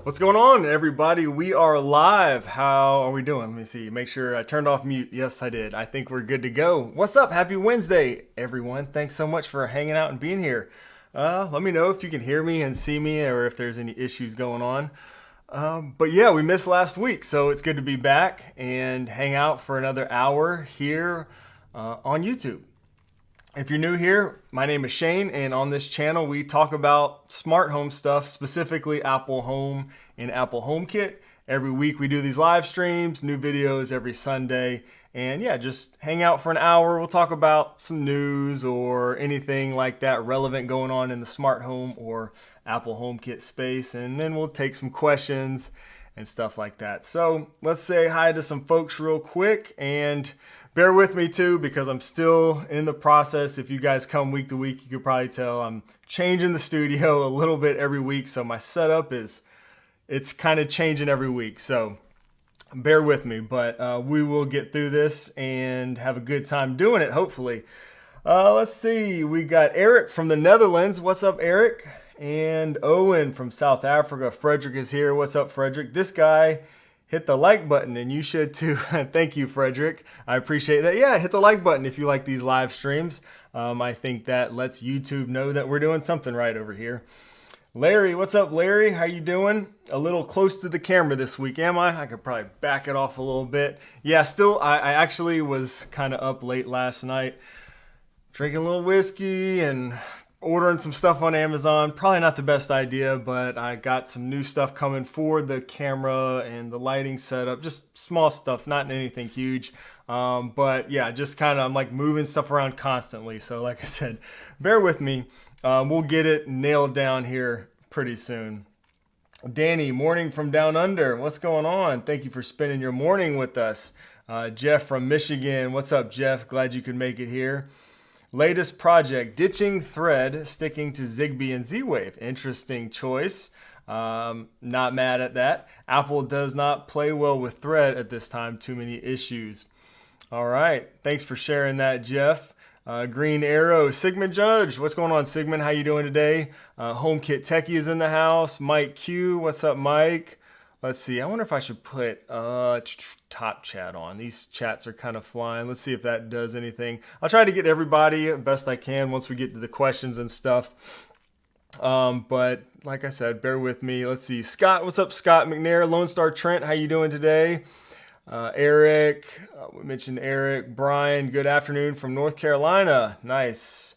What's going on, everybody? We are live. How are we doing? Let me see. Make sure I turned off mute. Yes, I did. I think we're good to go. What's up? Happy Wednesday, everyone. Thanks so much for hanging out and being here. Let me know if you can hear me and see me or if there's any issues going on. But yeah, we missed last week, so it's good to be back and hang out for another hour here on YouTube. If you're new here, my name is Shane, and on this channel we talk about smart home stuff, specifically Apple Home and Apple HomeKit. Every week we do these live streams, new videos every Sunday, and yeah, just hang out for an hour. We'll talk about some news or anything like that relevant going on in the smart home or Apple HomeKit space, and then we'll take some questions and stuff like that. So let's say hi to some folks real quick, and bear with me too, because I'm still in the process. If you guys come week to week, you could probably tell I'm changing the studio a little bit every week. So my setup it's kind of changing every week. So bear with me, but we will get through this and have a good time doing it, hopefully. Let's see. We got Eric from the Netherlands. What's up, Eric? And Owen from South Africa. Frederick is here. What's up, Frederick? This guy hit the like button, and you should too. Thank you, Frederick. I appreciate that. Yeah, hit the like button if you like these live streams. I think that lets YouTube know that we're doing something right over here. Larry, what's up, Larry? How you doing? A little close to the camera this week, am I? I could probably back it off a little bit. Yeah, still, I actually was kind of up late last night, drinking a little whiskey and ordering some stuff on Amazon. Probably not the best idea, but I got some new stuff coming for the camera and the lighting setup. Just small stuff, not anything huge. But yeah, just kind of, I'm like moving stuff around constantly. So like I said, bear with me. We'll get it nailed down here pretty soon. Danny, morning from down under. What's going on? Thank you for spending your morning with us. Jeff from Michigan. What's up, Jeff? Glad you could make it here. Latest project, ditching Thread, sticking to Zigbee and Z-Wave. Interesting choice. Not mad at that. Apple does not play well with Thread at this time. Too many issues. All right. Thanks for sharing that, Jeff. Green Arrow, Sigmund Judge. What's going on, Sigmund? How you doing today? HomeKit Techie is in the house. Mike Q. What's up, Mike? Let's see. I wonder if I should put top chat on. These chats are kind of flying. Let's see if that does anything. I'll try to get everybody best I can once we get to the questions and stuff. But like I said, bear with me. Let's see. Scott, what's up, Scott McNair? Lone Star Trent, how you doing today? Eric, we mentioned Eric. Brian, good afternoon from North Carolina. Nice.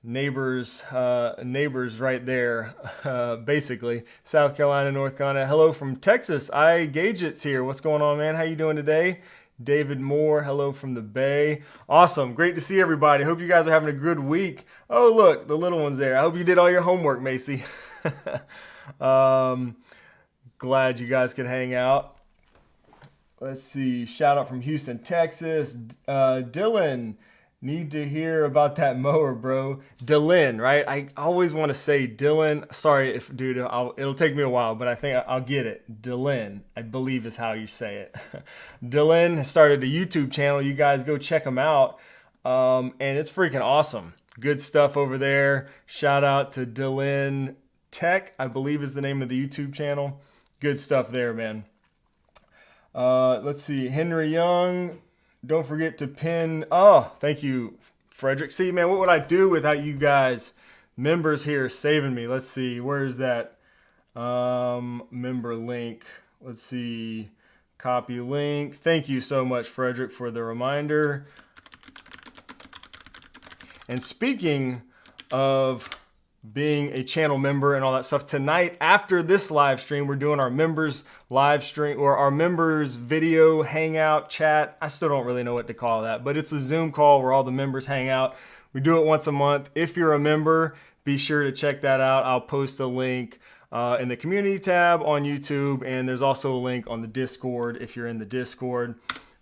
Neighbors right there, basically. South Carolina, North Carolina. Hello from Texas. iGadgets here. What's going on, man? How you doing today? David Moore, hello from the Bay. Awesome. Great to see everybody. Hope you guys are having a good week. Oh, look, the little one's there. I hope you did all your homework, Macy. Glad you guys could hang out. Let's see. Shout out from Houston, Texas. Dylan. Need to hear about that mower, bro. Dylan, right? I always want to say Dylan. Sorry, dude, it'll take me a while, but I think I'll get it. Dylan, I believe is how you say it. Dylan has started a YouTube channel. You guys go check him out. And it's freaking awesome. Good stuff over there. Shout out to Dylan Tech, I believe is the name of the YouTube channel. Good stuff there, man. Let's see. Henry Young. Don't forget to pin. Oh, thank you, Frederick. See, man, what would I do without you guys? Members here saving me. Let's see. Where's that member link? Let's see. Copy link. Thank you so much, Frederick, for the reminder. And speaking of being a channel member and all that stuff, tonight after this live stream, we're doing our members live stream or our members video hangout chat. I still don't really know what to call that, but it's a Zoom call where all the members hang out. We do it once a month. If you're a member, be sure to check that out. I'll post a link in the community tab on YouTube, and there's also a link on the Discord if you're in the Discord.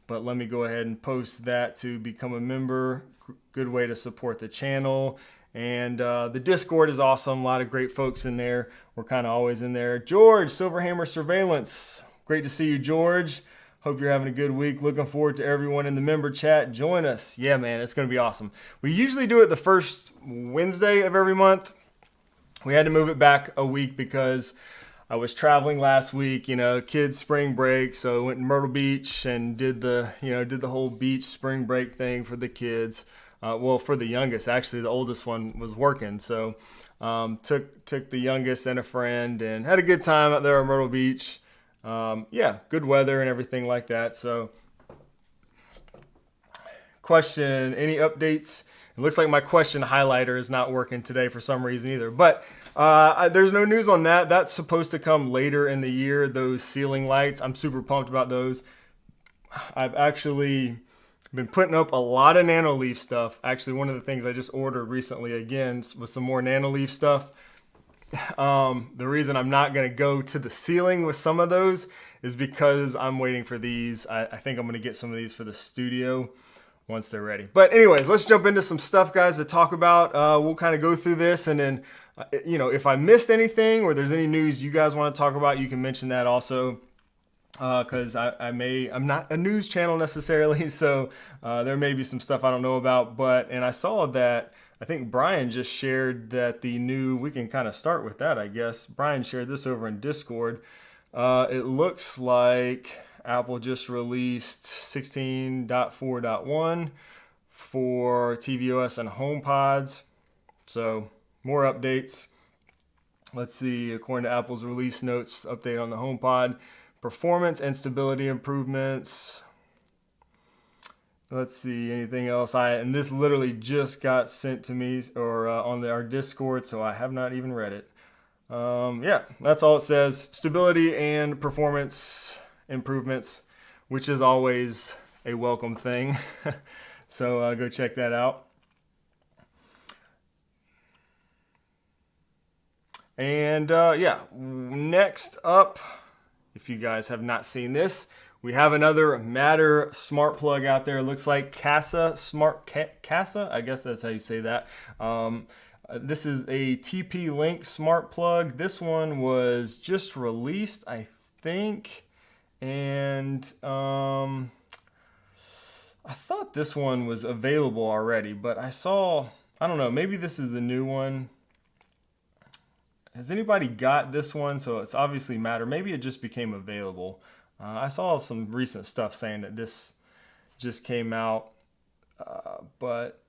But let me go ahead and post that to become a member. Good way to support the channel. And the Discord is awesome. A lot of great folks in there. We're kind of always in there. George, Silverhammer Surveillance. Great to see you, George. Hope you're having a good week. Looking forward to everyone in the member chat. Join us. Yeah, man, it's going to be awesome. We usually do it the first Wednesday of every month. We had to move it back a week because I was traveling last week, kids spring break, so I went to Myrtle Beach and did the whole beach spring break thing for the kids. Well, for the youngest, actually, the oldest one was working, so took the youngest and a friend and had a good time out there at Myrtle Beach. Yeah, good weather and everything like that. So, question: any updates? It looks like my question highlighter is not working today for some reason either, but there's no news on that. That's supposed to come later in the year, those ceiling lights. I'm super pumped about those. I've actually been putting up a lot of Nanoleaf stuff. Actually, one of the things I just ordered recently again was some more Nanoleaf stuff. The reason I'm not going to go to the ceiling with some of those is because I'm waiting for these. I think I'm going to get some of these for the studio once they're ready. But anyways, let's jump into some stuff, guys, to talk about. We'll kind of go through this, and then, if I missed anything or there's any news you guys want to talk about, you can mention that also. Because I'm not a news channel necessarily, so there may be some stuff I don't know about. And I saw that, I think Brian just shared that we can kind of start with that, I guess. Brian shared this over in Discord. It looks like Apple just released 16.4.1 for tvOS and HomePods. So more updates. Let's see, according to Apple's release notes, update on the HomePod. Performance and stability improvements. Let's see, anything else? And this literally just got sent to me or on our Discord, so I have not even read it. Yeah, that's all it says. Stability and performance improvements, which is always a welcome thing. So go check that out. And yeah, next up, if you guys have not seen this, we have another Matter smart plug out there. It looks like Casa, I guess that's how you say that. This is a TP-Link smart plug. This one was just released, I think. And I thought this one was available already, but I don't know, maybe this is the new one. Has anybody got this one? So it's obviously Matter. Maybe it just became available. I saw some recent stuff saying that this just came out. But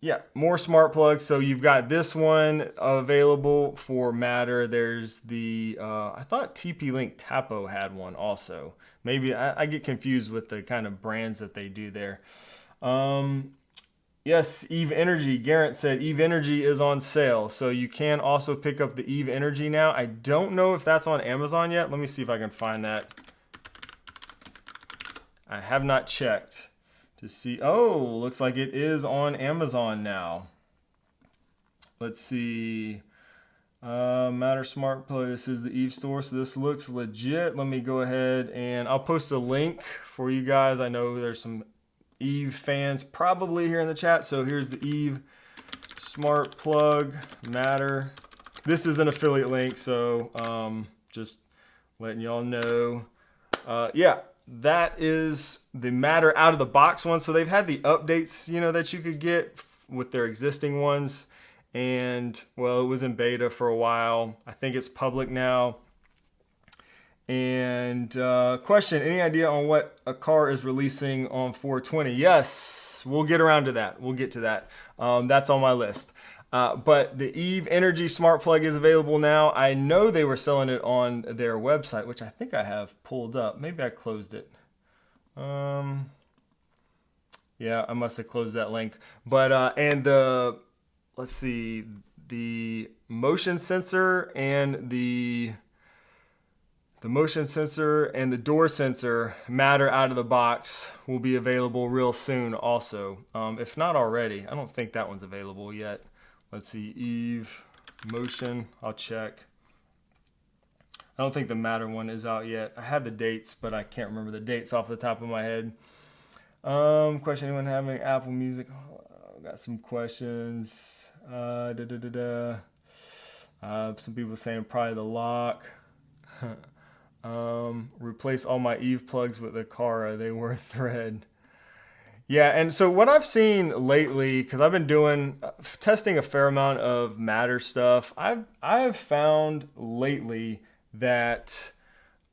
yeah, more smart plugs. So you've got this one available for Matter. There's the, I thought TP-Link Tapo had one also. Maybe I get confused with the kind of brands that they do there. Yes, Eve Energy. Garrett said Eve Energy is on sale. So you can also pick up the Eve Energy now. I don't know if that's on Amazon yet. Let me see if I can find that. I have not checked to see. Oh, looks like it is on Amazon now. Let's see. Matter Smart Plug. This is the Eve store. So this looks legit. Let me go ahead and I'll post a link for you guys. I know there's some Eve fans probably here in the chat. So here's the Eve Smart Plug Matter. This is an affiliate link, so just letting y'all know. Yeah, that is the Matter out of the box one. So they've had the updates, that you could get with their existing ones. And well, it was in beta for a while. I think it's public now. And question, any idea on what a car is releasing on 420? Yes, we'll get around to that. We'll get to that. That's on my list. But the Eve Energy Smart Plug is available now. I know they were selling it on their website, which I think I have pulled up. Maybe I closed it. Yeah, I must have closed that link. But let's see, the motion sensor and the motion sensor and the door sensor Matter out of the box will be available real soon also. If not already, I don't think that one's available yet. Let's see, Eve Motion, I'll check. I don't think the Matter one is out yet. I had the dates, but I can't remember the dates off the top of my head. Question, anyone having Apple Music? Got some questions. Some people saying probably the lock. Replace all my Eve plugs with the Cara. They were thread. Yeah, and so what I've seen lately, because I've been testing a fair amount of Matter stuff, I've found lately that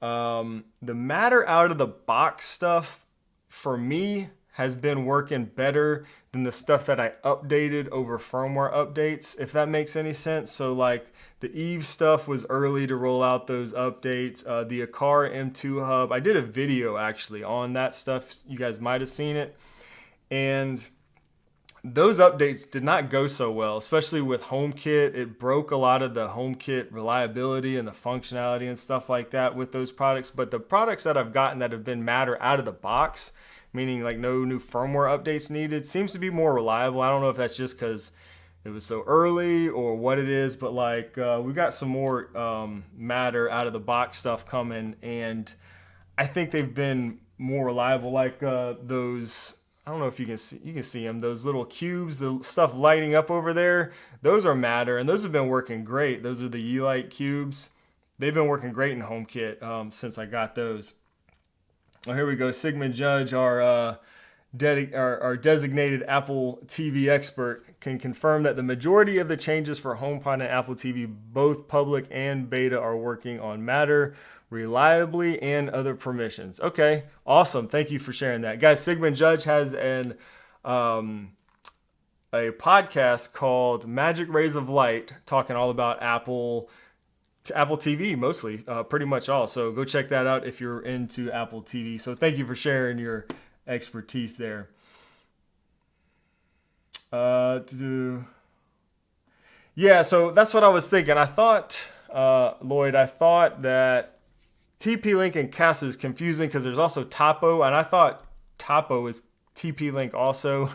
the Matter out of the box stuff for me has been working better than the stuff that I updated over firmware updates, if that makes any sense. So like the Eve stuff was early to roll out those updates. The Akara M2 hub, I did a video actually on that stuff. You guys might have seen it. And those updates did not go so well, especially with HomeKit. It broke a lot of the HomeKit reliability and the functionality and stuff like that with those products. But the products that I've gotten that have been Matter out of the box, meaning like no new firmware updates needed, seems to be more reliable. I don't know if that's just because it was so early or what it is, but like we got some more Matter out of the box stuff coming, and I think they've been more reliable. Like those, I don't know if you can see them, those little cubes, the stuff lighting up over there, those are Matter, and those have been working great. Those are the E-Light cubes. They've been working great in HomeKit since I got those. Oh, here we go. Sigmund Judge, our designated Apple TV expert, can confirm that the majority of the changes for HomePod and Apple TV, both public and beta, are working on Matter reliably and other permissions. Okay, awesome. Thank you for sharing that. Guys, Sigmund Judge has a podcast called Magic Rays of Light, talking all about Apple TV, mostly, pretty much all. So go check that out if you're into Apple TV. So thank you for sharing your expertise there. Yeah, so that's what I was thinking. I thought, Lloyd, that TP-Link and CAS is confusing because there's also Topo, and I thought Topo is TP-Link also.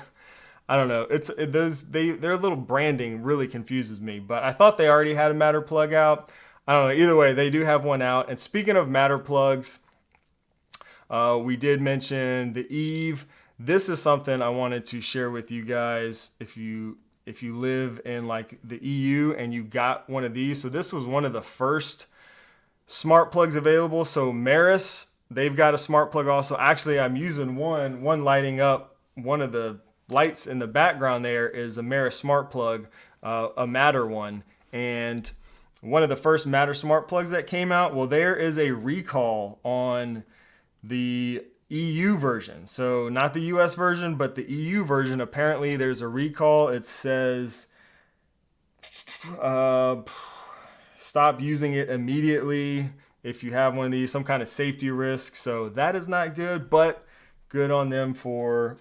I don't know. Their little branding really confuses me, but I thought they already had a Matter plug out. I don't know. Either way, they do have one out. And speaking of Matter plugs, we did mention the Eve. This is something I wanted to share with you guys if you live in like the EU and you got one of these. So this was one of the first smart plugs available. So Maris, they've got a smart plug also. Actually, I'm using one lighting up. One of the lights in the background there is a Maris smart plug, a Matter one. And one of the first Matter smart plugs that came out, well, there is a recall on the EU version. So not the US version, but the EU version. Apparently there's a recall. It says stop using it immediately if you have one of these, some kind of safety risk. So that is not good, but good on them for,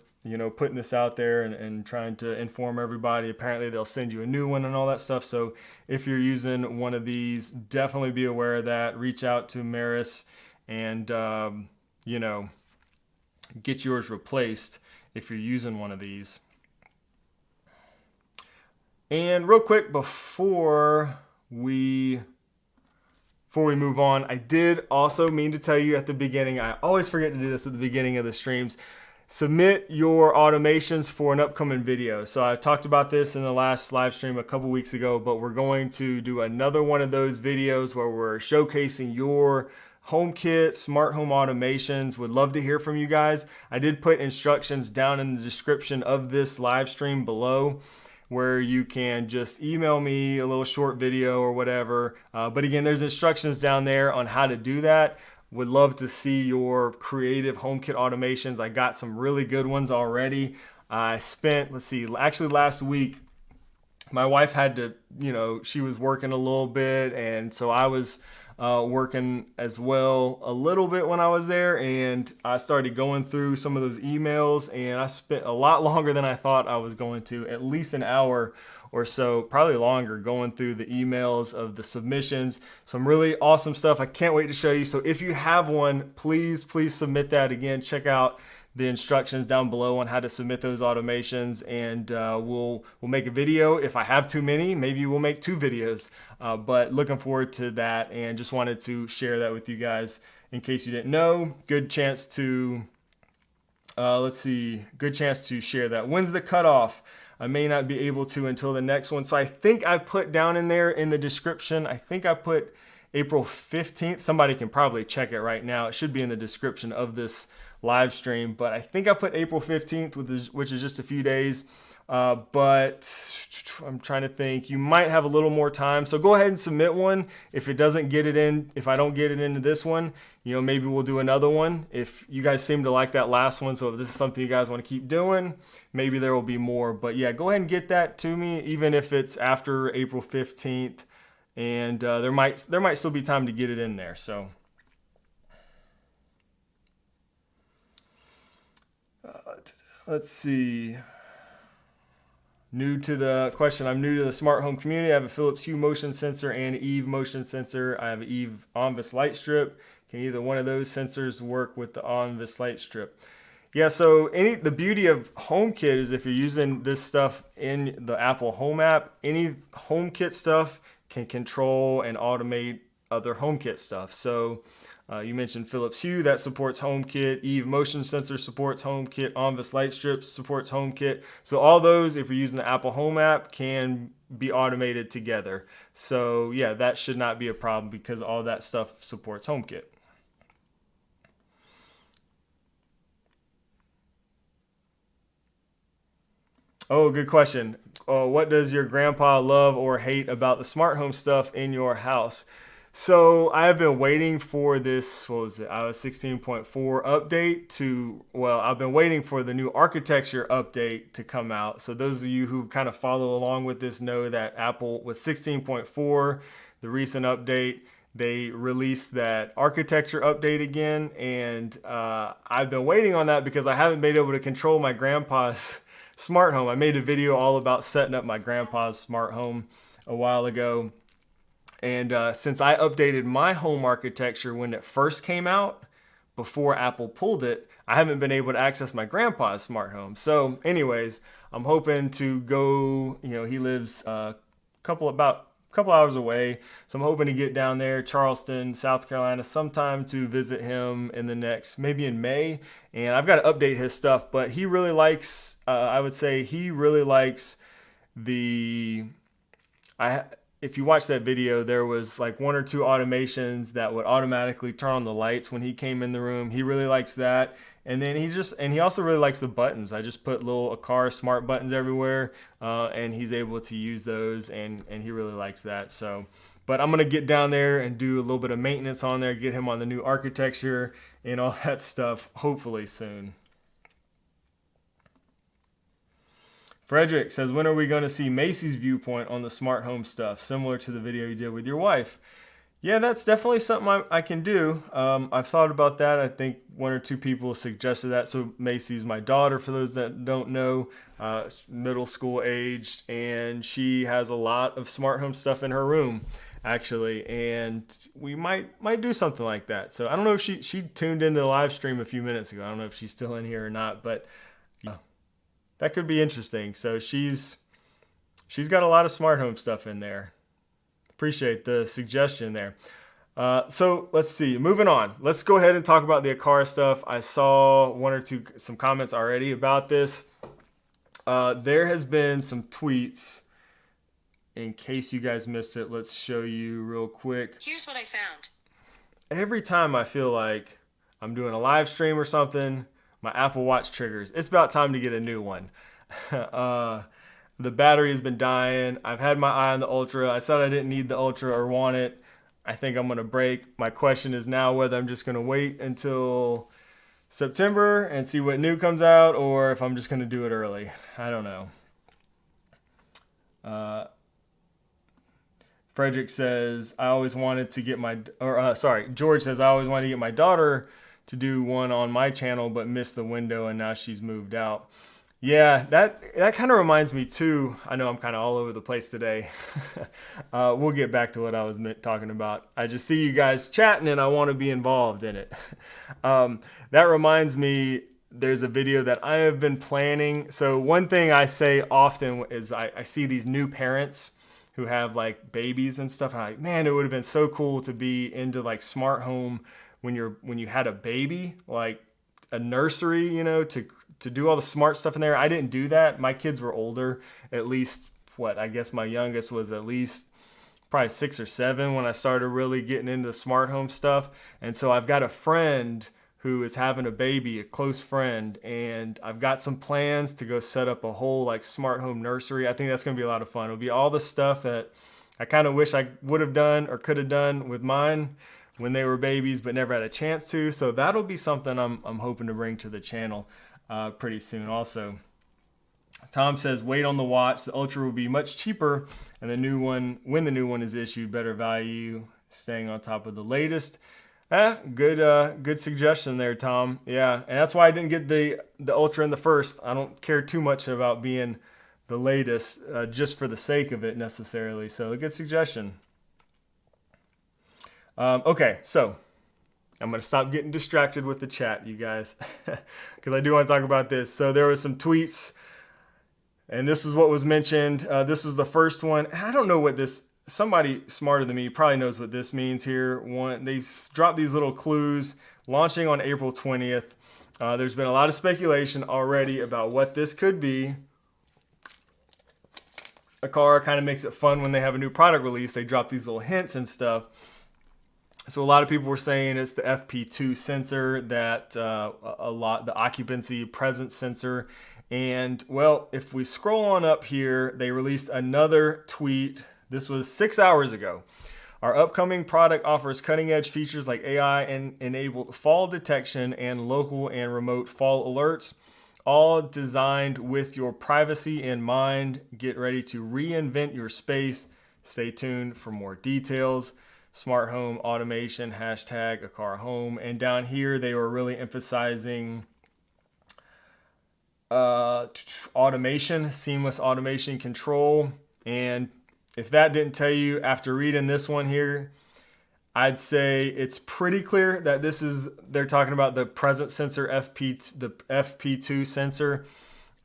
putting this out there and trying to inform everybody. Apparently they'll send you a new one and all that stuff. So if you're using one of these, definitely be aware of that. Reach out to Maris and, get yours replaced if you're using one of these. And real quick, before we move on, I did also mean to tell you at the beginning, I always forget to do this at the beginning of the streams, submit your automations for an upcoming video. So I talked about this in the last live stream a couple weeks ago, but we're going to do another one of those videos where we're showcasing your HomeKit smart home automations. Would love to hear from you guys. I did put instructions down in the description of this live stream below, where you can just email me a little short video or whatever. But again, there's instructions down there on how to do that. Would love to see your creative HomeKit automations. I got some really good ones already. I spent, actually last week, my wife had to, she was working a little bit, and so I was working as well a little bit when I was there, and I started going through some of those emails, and I spent a lot longer than I thought I was going to, at least an hour or so, probably longer, going through the emails of the submissions. Some really awesome stuff. I can't wait to show you. So if you have one, please submit that. Again, check out the instructions down below on how to submit those automations, and we'll make a video. If I have too many, maybe we'll make 2 videos, but looking forward to that, and just wanted to share that with you guys in case you didn't know. Good chance to good chance to share that. When's the cutoff? I may not be able to until the next one. So I think I put down in there in the description, I think I put April 15th. Somebody can probably check it right now. It should be in the description of this live stream, but I think I put April 15th, which is just a few days. But I'm trying to think. You might have a little more time, so go ahead and submit one. If it doesn't get it in, if I don't get it into this one, maybe we'll do another one. If you guys seem to like that last one, so if this is something you guys want to keep doing, maybe there will be more. But yeah, go ahead and get that to me, even if it's after April 15th, and there might still be time to get it in there. So. Let's see. New to the question. I'm new to the smart home community. I have a Philips Hue motion sensor and Eve motion sensor. I have an Eve Onvis light strip. Can either one of those sensors work with the Onvis light strip? Yeah, so the beauty of HomeKit is if you're using this stuff in the Apple Home app, any HomeKit stuff can control and automate other HomeKit stuff. So you mentioned Philips Hue, that supports HomeKit. Eve motion sensor supports HomeKit. Onvis light strips supports HomeKit. So all those, if you're using the Apple Home app, can be automated together. So yeah, that should not be a problem because all that stuff supports HomeKit. Oh, good question. What does your grandpa love or hate about the smart home stuff in your house? So I have been waiting for this, what was it, iOS 16.4 update I've been waiting for the new architecture update to come out. So those of you who kind of follow along with this know that Apple, with 16.4, the recent update, they released that architecture update again. And I've been waiting on that because I haven't been able to control my grandpa's smart home. I made a video all about setting up my grandpa's smart home a while ago. And since I updated my home architecture when it first came out, before Apple pulled it, I haven't been able to access my grandpa's smart home. So anyways, I'm hoping to go, he lives a couple hours away. So I'm hoping to get down there, Charleston, South Carolina, sometime to visit him maybe in May. And I've got to update his stuff, but he really likes, I would say he really likes if you watch that video, there was like 1 or 2 automations that would automatically turn on the lights when he came in the room. He really likes that. And then he also really likes the buttons. I just put little Aqara smart buttons everywhere, and he's able to use those, and he really likes that. So, but I'm gonna get down there and do a little bit of maintenance on there, get him on the new architecture and all that stuff, hopefully soon. Frederick says, when are we going to see Macy's viewpoint on the smart home stuff, similar to the video you did with your wife? Yeah, that's definitely something I can do. I've thought about that. I think 1 or 2 people suggested that. So Macy's my daughter, for those that don't know, middle school aged, and she has a lot of smart home stuff in her room, actually, and we might do something like that. So I don't know if she tuned into the live stream a few minutes ago. I don't know if she's still in here or not, but that could be interesting. So she's got a lot of smart home stuff in there. Appreciate the suggestion there. So let's see, moving on. Let's go ahead and talk about the Aqara stuff. I saw some comments already about this. There has been some tweets. In case you guys missed it, let's show you real quick. Here's what I found. Every time I feel like I'm doing a live stream or something, my Apple Watch triggers. It's about time to get a new one. The battery has been dying. I've had my eye on the Ultra. I said I didn't need the Ultra or want it. I think I'm going to break. My question is now whether I'm just going to wait until September and see what new comes out, or if I'm just going to do it early. I don't know. Frederick says, George says, I always wanted to get my daughter to do one on my channel, but missed the window, and now she's moved out. Yeah, that kind of reminds me too. I know I'm kind of all over the place today. We'll get back to what I was talking about. I just see you guys chatting and I want to be involved in it. That reminds me, there's a video that I have been planning. So one thing I say often is I see these new parents who have like babies and stuff. And I'm like, man, it would have been so cool to be into like smart home when you had a baby, like a nursery, to do all the smart stuff in there. I didn't do that. My kids were older, at least I guess my youngest was at least probably 6 or 7 when I started really getting into the smart home stuff. And so I've got a friend who is having a baby, a close friend, and I've got some plans to go set up a whole like smart home nursery. I think that's going to be a lot of fun. It'll be all the stuff that I kind of wish I would have done or could have done with mine when they were babies, but never had a chance to. So that'll be something I'm hoping to bring to the channel pretty soon also. Tom says, wait on the watch. The Ultra will be much cheaper, and the new one, when the new one is issued, better value, staying on top of the latest. Good suggestion there, Tom. Yeah, and that's why I didn't get the Ultra in the first. I don't care too much about being the latest just for the sake of it necessarily. So a good suggestion. Okay, so I'm going to stop getting distracted with the chat, you guys, because I do want to talk about this. So there was some tweets, and this is what was mentioned. This was the first one. I don't know what this, somebody smarter than me probably knows what this means here. They dropped these little clues, launching on April 20th. There's been a lot of speculation already about what this could be. A car kind of makes it fun when they have a new product release. They drop these little hints and stuff. So a lot of people were saying it's the FB2 sensor, that the occupancy presence sensor. And well, if we scroll on up here, they released another tweet. This was 6 hours ago. Our upcoming product offers cutting edge features like AI and enabled fall detection and local and remote fall alerts, all designed with your privacy in mind. Get ready to reinvent your space. Stay tuned for more details. Smart home automation, hashtag a car home. And down here, they were really emphasizing automation, seamless automation control. And if that didn't tell you after reading this one here, I'd say it's pretty clear that they're talking about the presence sensor, the FB2 sensor.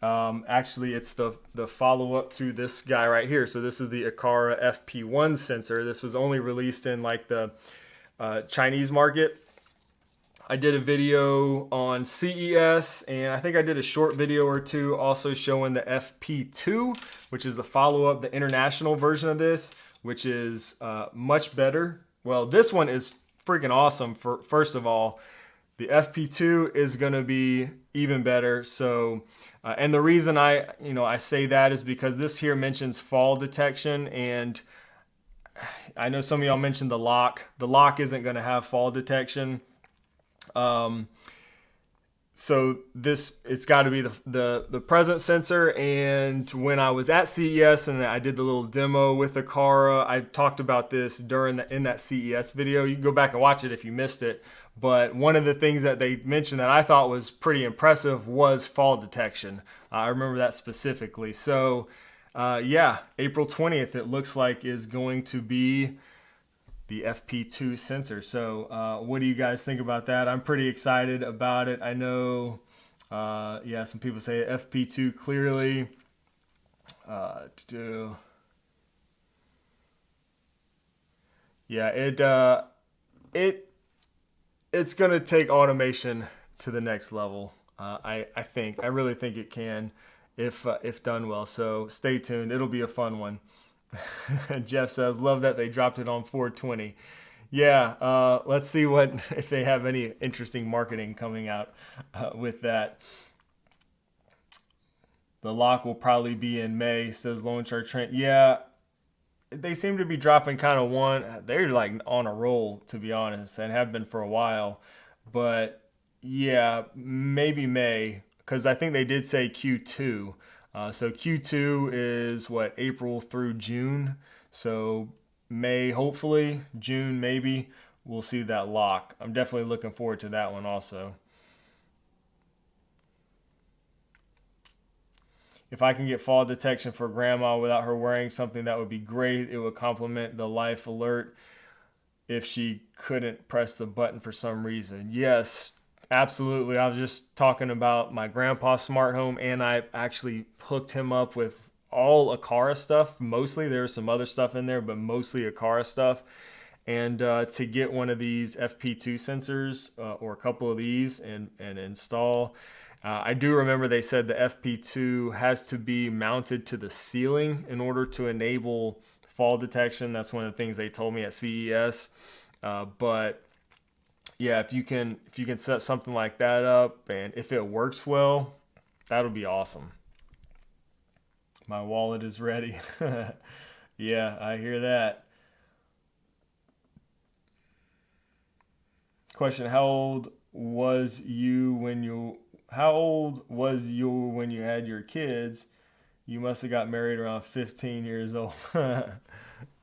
Actually, it's the follow-up to this guy right here. So this is the Aqara FB1 sensor. This was only released in like the Chinese market. I did a video on CES, and I think I did a short video or two also showing the FB2, which is the follow-up, the international version of this, which is much better. Well, this one is freaking awesome. First of all, the FB2 is going to be even better. So, and the reason I say that is because this here mentions fall detection, and I know some of y'all mentioned the lock. The lock isn't going to have fall detection. So it's got to be the presence sensor. And when I was at CES and I did the little demo with Aqara, I talked about this in that CES video. You can go back and watch it if you missed it. But one of the things that they mentioned that I thought was pretty impressive was fall detection. I remember that specifically. So yeah, April 20th, it looks like is going to be the FB2 sensor. So what do you guys think about that? I'm pretty excited about it. I know, yeah, some people say FB2 clearly. Yeah, it's going to take automation to the next level. I really think it can if done well. So stay tuned. It'll be a fun one. Jeff says, love that they dropped it on 420. Yeah, let's see if they have any interesting marketing coming out with that. The lock will probably be in May, says Lone Star Trent. Yeah, they seem to be dropping kind of one. They're like on a roll, to be honest, and have been for a while. But yeah, maybe May, because I think they did say Q2. So Q2 is April through June. So May, hopefully, June, maybe, we'll see that lock. I'm definitely looking forward to that one also. If I can get fall detection for grandma without her wearing something, that would be great. It would complement the life alert if she couldn't press the button for some reason. Yes, absolutely. I was just talking about my grandpa's smart home, and I actually hooked him up with all Aqara stuff. Mostly, there was some other stuff in there, but mostly Aqara stuff. And to get one of these FB2 sensors or a couple of these and install, I do remember they said the FB2 has to be mounted to the ceiling in order to enable fall detection. That's one of the things they told me at CES. But yeah, if you can set something like that up, and if it works well, that'll be awesome. My wallet is ready. Yeah, I hear that. Question: How old was you when you had your kids? You must have got married around 15 years old.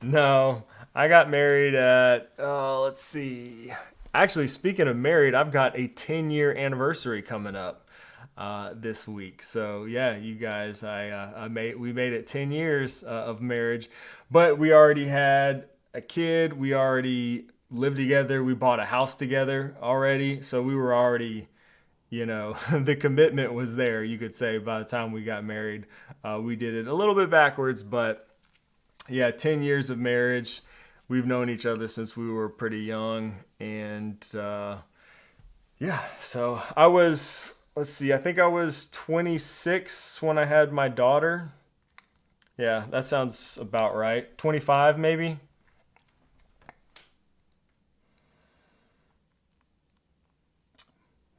No, I got married at, let's see. Actually, speaking of married, I've got a 10-year anniversary coming up this week. So yeah, you guys, we made it 10 years of marriage, but we already had a kid. We already lived together. We bought a house together already. So we were already, the commitment was there, you could say, by the time we got married. We did it a little bit backwards, but yeah, 10 years of marriage. We've known each other since we were pretty young. And yeah, so let's see, I think I was 26 when I had my daughter. Yeah, that sounds about right. 25 maybe.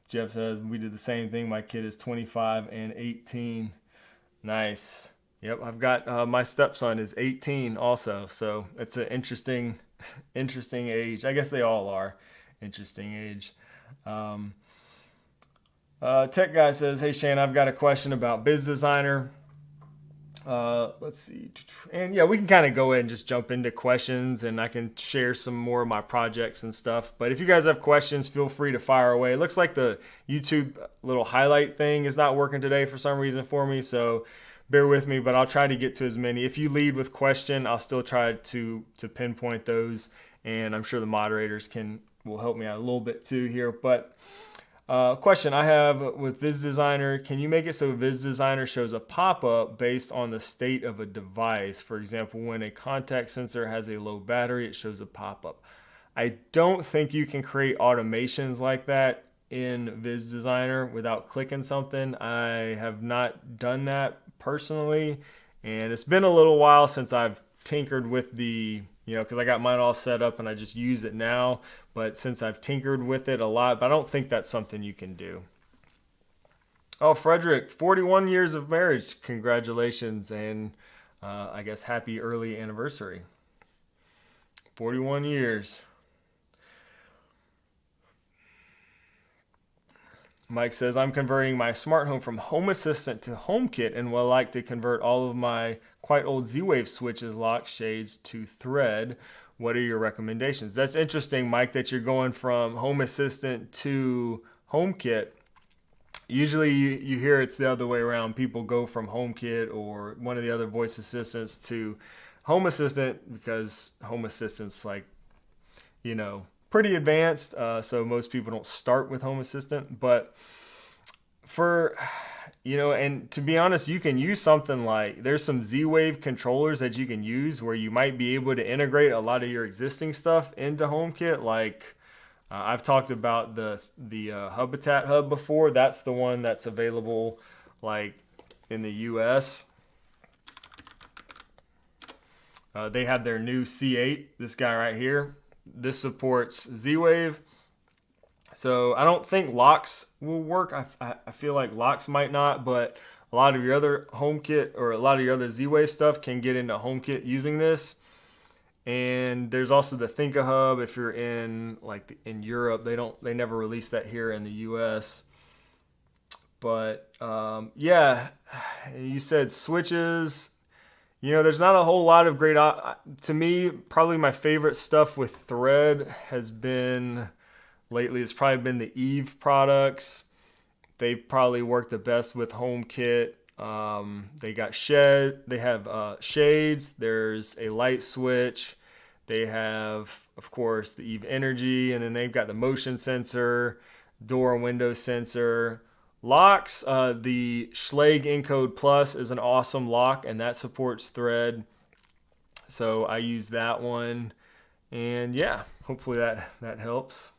Jeff says we did the same thing. My kid is 25 and 18. Nice. Yep, I've got my stepson is 18 also, so it's an interesting age. I guess they all are interesting age. Um, Tech guy says, "Hey Shane, I've got a question about Biz Designer." Let's see, and yeah, we can kind of go ahead and just jump into questions, and I can share some more of my projects and stuff. But if you guys have questions, feel free to fire away. It looks like the YouTube little highlight thing is not working today for some reason for me, so bear with me, but I'll try to get to as many. If you lead with question, I'll still try to pinpoint those, and I'm sure the moderators will help me out a little bit too here. But question I have with Biz Designer: can you make it so Biz Designer shows a pop-up based on the state of a device? For example, when a contact sensor has a low battery, it shows a pop-up. I don't think you can create automations like that in Biz Designer without clicking something. I have not done that personally, and it's been a little while since I've tinkered with because I got mine all set up and I just use it now, but since I've tinkered with it a lot, but I don't think that's something you can do. Oh, Frederick, 41 years of marriage. Congratulations, and I guess happy early anniversary. 41 years. Mike says, I'm converting my smart home from Home Assistant to HomeKit and would like to convert all of my quite old Z-Wave switches, locks, shades to Thread. What are your recommendations? That's interesting, Mike, that you're going from Home Assistant to HomeKit. Usually you hear it's the other way around. People go from HomeKit or one of the other voice assistants to Home Assistant because Home Assistant's pretty advanced, so most people don't start with Home Assistant. But and to be honest, you can use something like, there's some Z-Wave controllers that you can use where you might be able to integrate a lot of your existing stuff into HomeKit. Like I've talked about the Habitat Hub before. That's the one that's available like in the US. They have their new C8, this guy right here. This supports Z-Wave. So I don't think locks will work. I feel like locks might not, but a lot of your other HomeKit or a lot of your other Z-Wave stuff can get into HomeKit using this. And there's also the Thinka Hub. If you're in Europe, they never release that here in the US. But yeah, you said switches. There's not a whole lot of great, to me, probably my favorite stuff with Thread has been, lately, it's probably been the Eve products. They probably work the best with HomeKit. They have shades, there's a light switch. They have, of course, the Eve Energy, and then they've got the motion sensor, door and window sensor. Locks, the Schlage Encode Plus is an awesome lock, and that supports Thread. So I use that one. And yeah, hopefully that helps.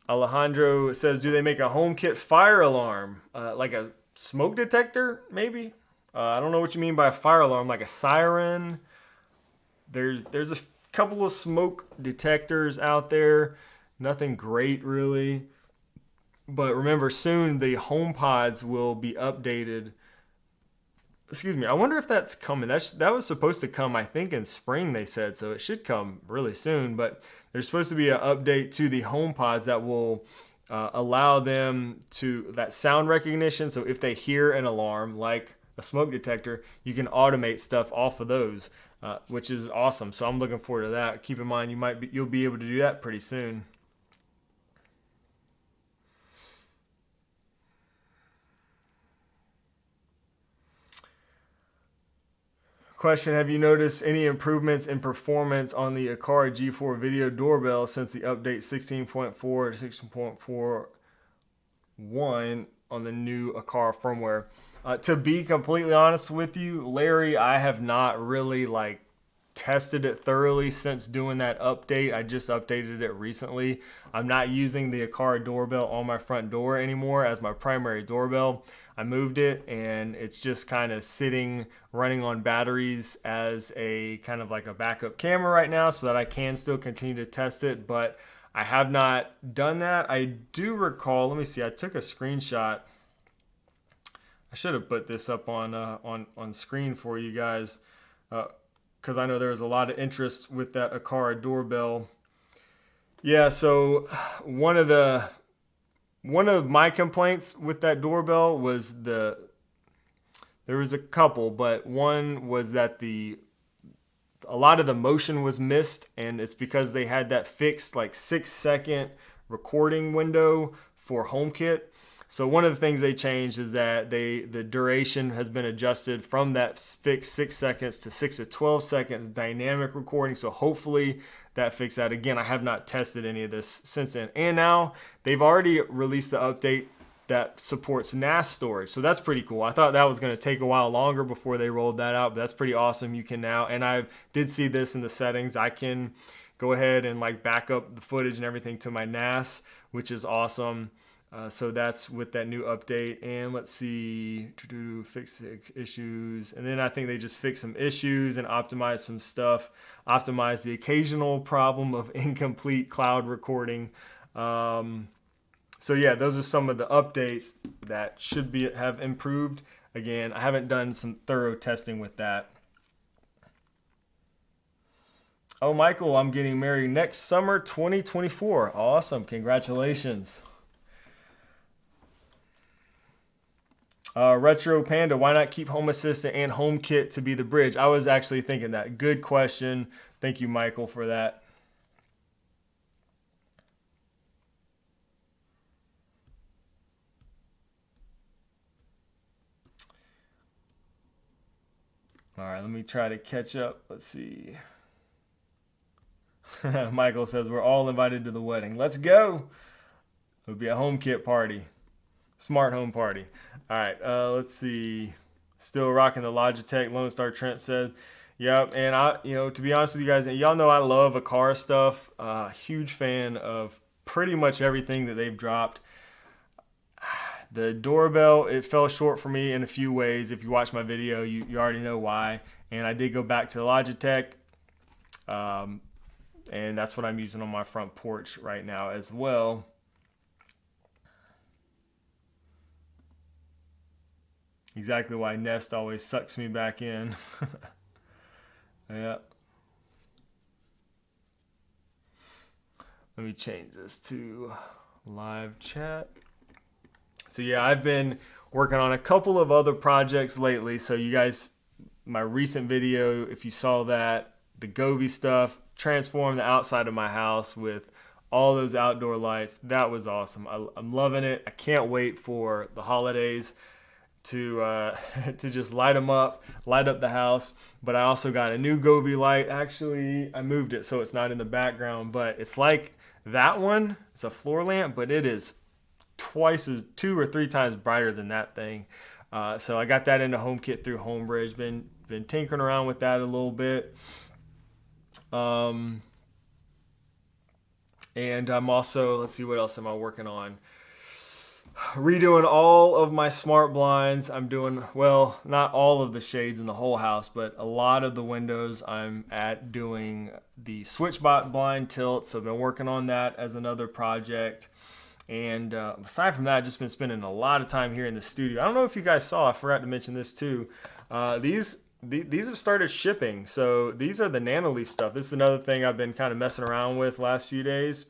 Alejandro says, do they make a HomeKit fire alarm? Like a smoke detector, maybe? I don't know what you mean by a fire alarm, like a siren. There's a couple of smoke detectors out there. Nothing great really. But remember, soon the HomePods will be updated. Excuse me. I wonder if that's coming. That was supposed to come, I think, in spring, they said. So it should come really soon. But there's supposed to be an update to the HomePods that will allow them to that sound recognition. So if they hear an alarm like a smoke detector, you can automate stuff off of those, which is awesome. So I'm looking forward to that. Keep in mind, you'll be able to do that pretty soon. Question, have you noticed any improvements in performance on the Aqara G4 video doorbell since the update 16.4 to 16.41 on the new Aqara firmware? To be completely honest with you, Larry, I have not really tested it thoroughly since doing that update. I just updated it recently. I'm not using the Aqara doorbell on my front door anymore as my primary doorbell. I moved it and it's just kind of sitting, running on batteries as a kind of like a backup camera right now so that I can still continue to test it, but I have not done that. I do recall, let me see, I took a screenshot. I should have put this up on screen for you guys because I know there was a lot of interest with that Aqara doorbell. Yeah, so one of my complaints with that doorbell was there was a couple, but one was that a lot of the motion was missed, and it's because they had that fixed 6-second recording window for HomeKit. So one of the things they changed is that the duration has been adjusted from that fixed 6 seconds to 6 to 12 seconds dynamic recording. So hopefully that fixed that. Again, I have not tested any of this since then. And now they've already released the update that supports NAS storage. So that's pretty cool. I thought that was going to take a while longer before they rolled that out, but that's pretty awesome. You can now, and I did see this in the settings, I can go ahead and back up the footage and everything to my NAS, which is awesome. So that's with that new update. And let's see, fix issues. And then I think they just fixed some issues and optimized some stuff, optimized the occasional problem of incomplete cloud recording. So yeah, those are some of the updates that should have improved. Again, I haven't done some thorough testing with that. Oh, Michael, I'm getting married next summer, 2024. Awesome. Congratulations. Retro Panda, why not keep Home Assistant and HomeKit to be the bridge? I was actually thinking that. Good question. Thank you, Michael, for that. All right, let me try to catch up. Let's see. Michael says, we're all invited to the wedding. Let's go. It'll be a HomeKit party. Smart home party. All right, let's see. Still rocking the Logitech. Lone Star Trent said, yep. And to be honest with you guys, and y'all know I love Aqara stuff. Huge fan of pretty much everything that they've dropped. The doorbell, it fell short for me in a few ways. If you watch my video, you already know why. And I did go back to the Logitech. And that's what I'm using on my front porch right now as well. Exactly why Nest always sucks me back in. Yeah. Let me change this to live chat. So yeah, I've been working on a couple of other projects lately. So you guys, my recent video, if you saw that, the Govee stuff, transformed the outside of my house with all those outdoor lights. That was awesome. I'm loving it. I can't wait for the holidays to just light them up, light up the house. But I also got a new Govee light. Actually, I moved it so it's not in the background, but it's like that one. It's a floor lamp, but it is two or three times brighter than that thing. So I got that into HomeKit through Homebridge. Been tinkering around with that a little bit. And I'm also, let's see, what else am I working on? redoing all of my smart blinds. I'm doing, well, not all of the shades in the whole house, but a lot of the windows. I'm at doing the switchbot blind tilt, so I've been working on that as another project. And aside from that, I've just been spending a lot of time here in the studio. I don't know if you guys saw, I forgot to mention this too. These have started shipping. So these are the Nanoleaf stuff. This is another thing I've been kind of messing around with last few days.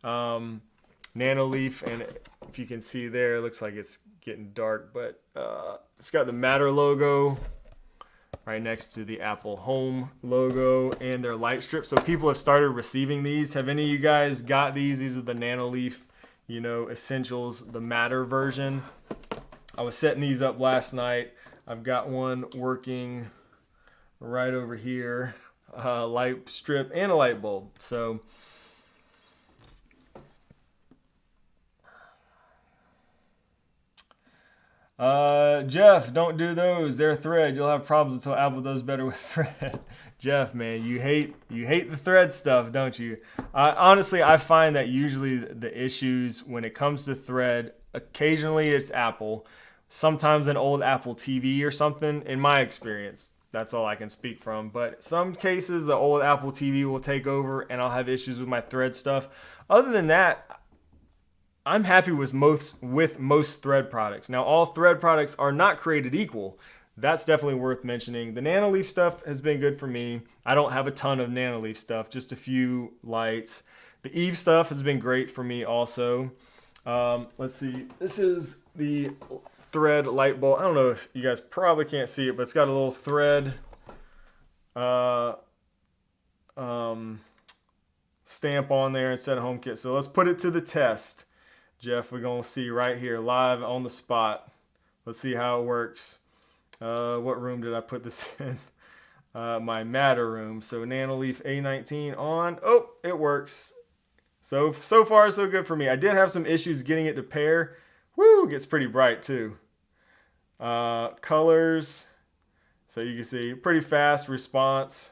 Nanoleaf, and if you can see there, it looks like it's getting dark, but it's got the Matter logo right next to the Apple Home logo and their light strip. So people have started receiving these. Have any of you guys got these? These are the Nanoleaf, Essentials, the Matter version. I was setting these up last night. I've got one working right over here, light strip and a light bulb. So Jeff, don't do those. They're thread. You'll have problems until Apple does better with thread. Jeff, man, you hate the thread stuff, don't you? Honestly, I find that usually the issues when it comes to thread, occasionally it's Apple, sometimes an old Apple TV or something. In my experience, that's all I can speak from. But some cases, the old Apple TV will take over, and I'll have issues with my thread stuff. Other than that, I'm happy with most thread products. Now, all thread products are not created equal. That's definitely worth mentioning. The Nanoleaf stuff has been good for me. I don't have a ton of Nanoleaf stuff, just a few lights. The Eve stuff has been great for me also. Let's see. This is the thread light bulb. I don't know if you guys probably can't see it, but it's got a little thread stamp on there instead of HomeKit. So let's put it to the test. Jeff, we're going to see right here, live on the spot. Let's see how it works. What room did I put this in? My Matter room. So Nanoleaf A19 on. Oh, it works. So far, so good for me. I did have some issues getting it to pair. Woo, it gets pretty bright too. Colors. So you can see pretty fast response.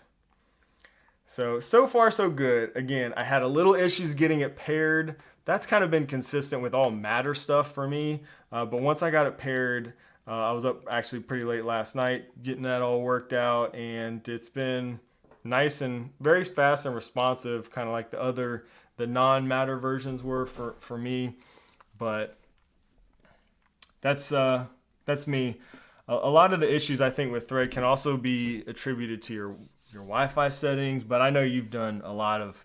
So far, so good. Again, I had a little issues getting it paired. That's kind of been consistent with all Matter stuff for me. But once I got it paired, I was up actually pretty late last night getting that all worked out. And it's been nice and very fast and responsive, kind of like the non-Matter versions were for me. But that's me. A lot of the issues I think with Thread can also be attributed to your Wi-Fi settings. But I know you've done a lot of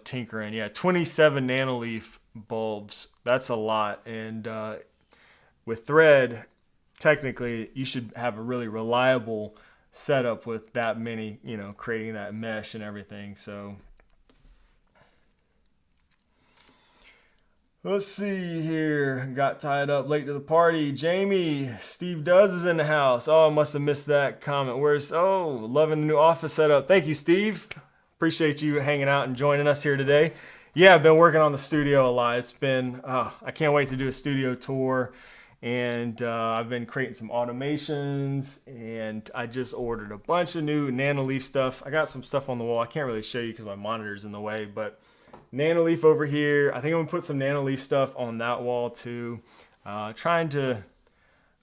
tinkering. Yeah, 27 Nanoleaf bulbs. That's a lot. And with Thread, technically, you should have a really reliable setup with that many, creating that mesh and everything. So let's see here. Got tied up late to the party. Jamie, Steve Duzz is in the house. Oh, I must have missed that comment. Loving the new office setup. Thank you, Steve. Appreciate you hanging out and joining us here today. Yeah, I've been working on the studio a lot. It's been, I can't wait to do a studio tour. And I've been creating some automations, and I just ordered a bunch of new Nanoleaf stuff. I got some stuff on the wall. I can't really show you because my monitor's in the way, but Nanoleaf over here. I think I'm gonna put some Nanoleaf stuff on that wall too. Trying to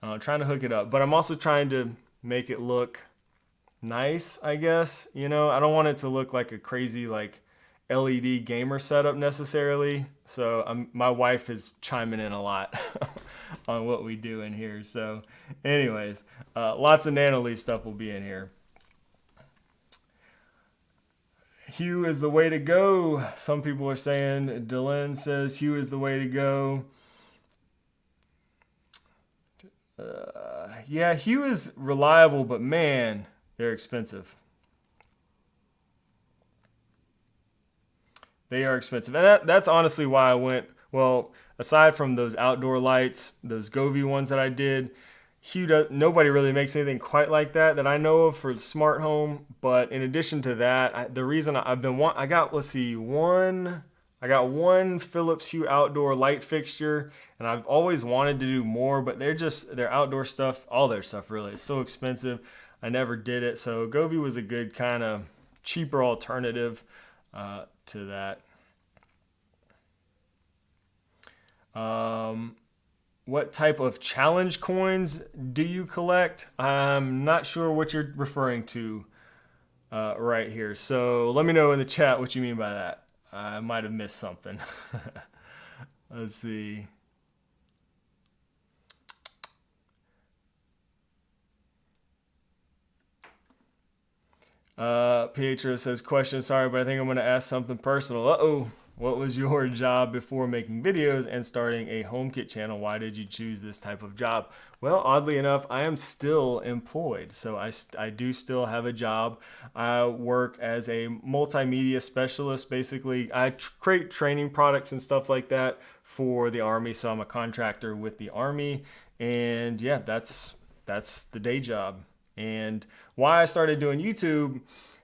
hook it up, but I'm also trying to make it look nice, I guess. I don't want it to look like a crazy LED gamer setup necessarily. So my wife is chiming in a lot on what we do in here. So anyways, lots of Nanoleaf stuff will be in here. Hue is the way to go. Some people are saying, Dylan says Hue is the way to go. Yeah, Hue is reliable, but man, they're expensive. They are expensive. And that's honestly why I went, aside from those outdoor lights, those Govee ones that I did, nobody really makes anything quite like that I know of for the smart home. But in addition to that, the reason I got one Philips Hue outdoor light fixture, and I've always wanted to do more, but their outdoor stuff, all their stuff really is so expensive. I never did it. So Govee was a good kind of cheaper alternative to that. what type of challenge coins do you collect? I'm not sure what you're referring to right here. So let me know in the chat what you mean by that. I might have missed something. Let's see. Pietro says, question, sorry, but I think I'm going to ask something personal. Uh-oh. What was your job before making videos and starting a HomeKit channel? Why did you choose this type of job? Well, oddly enough, I am still employed. So I do still have a job. I work as a multimedia specialist. Basically, I create training products and stuff like that for the Army. So I'm a contractor with the Army. And yeah, that's the day job. And why I started doing YouTube,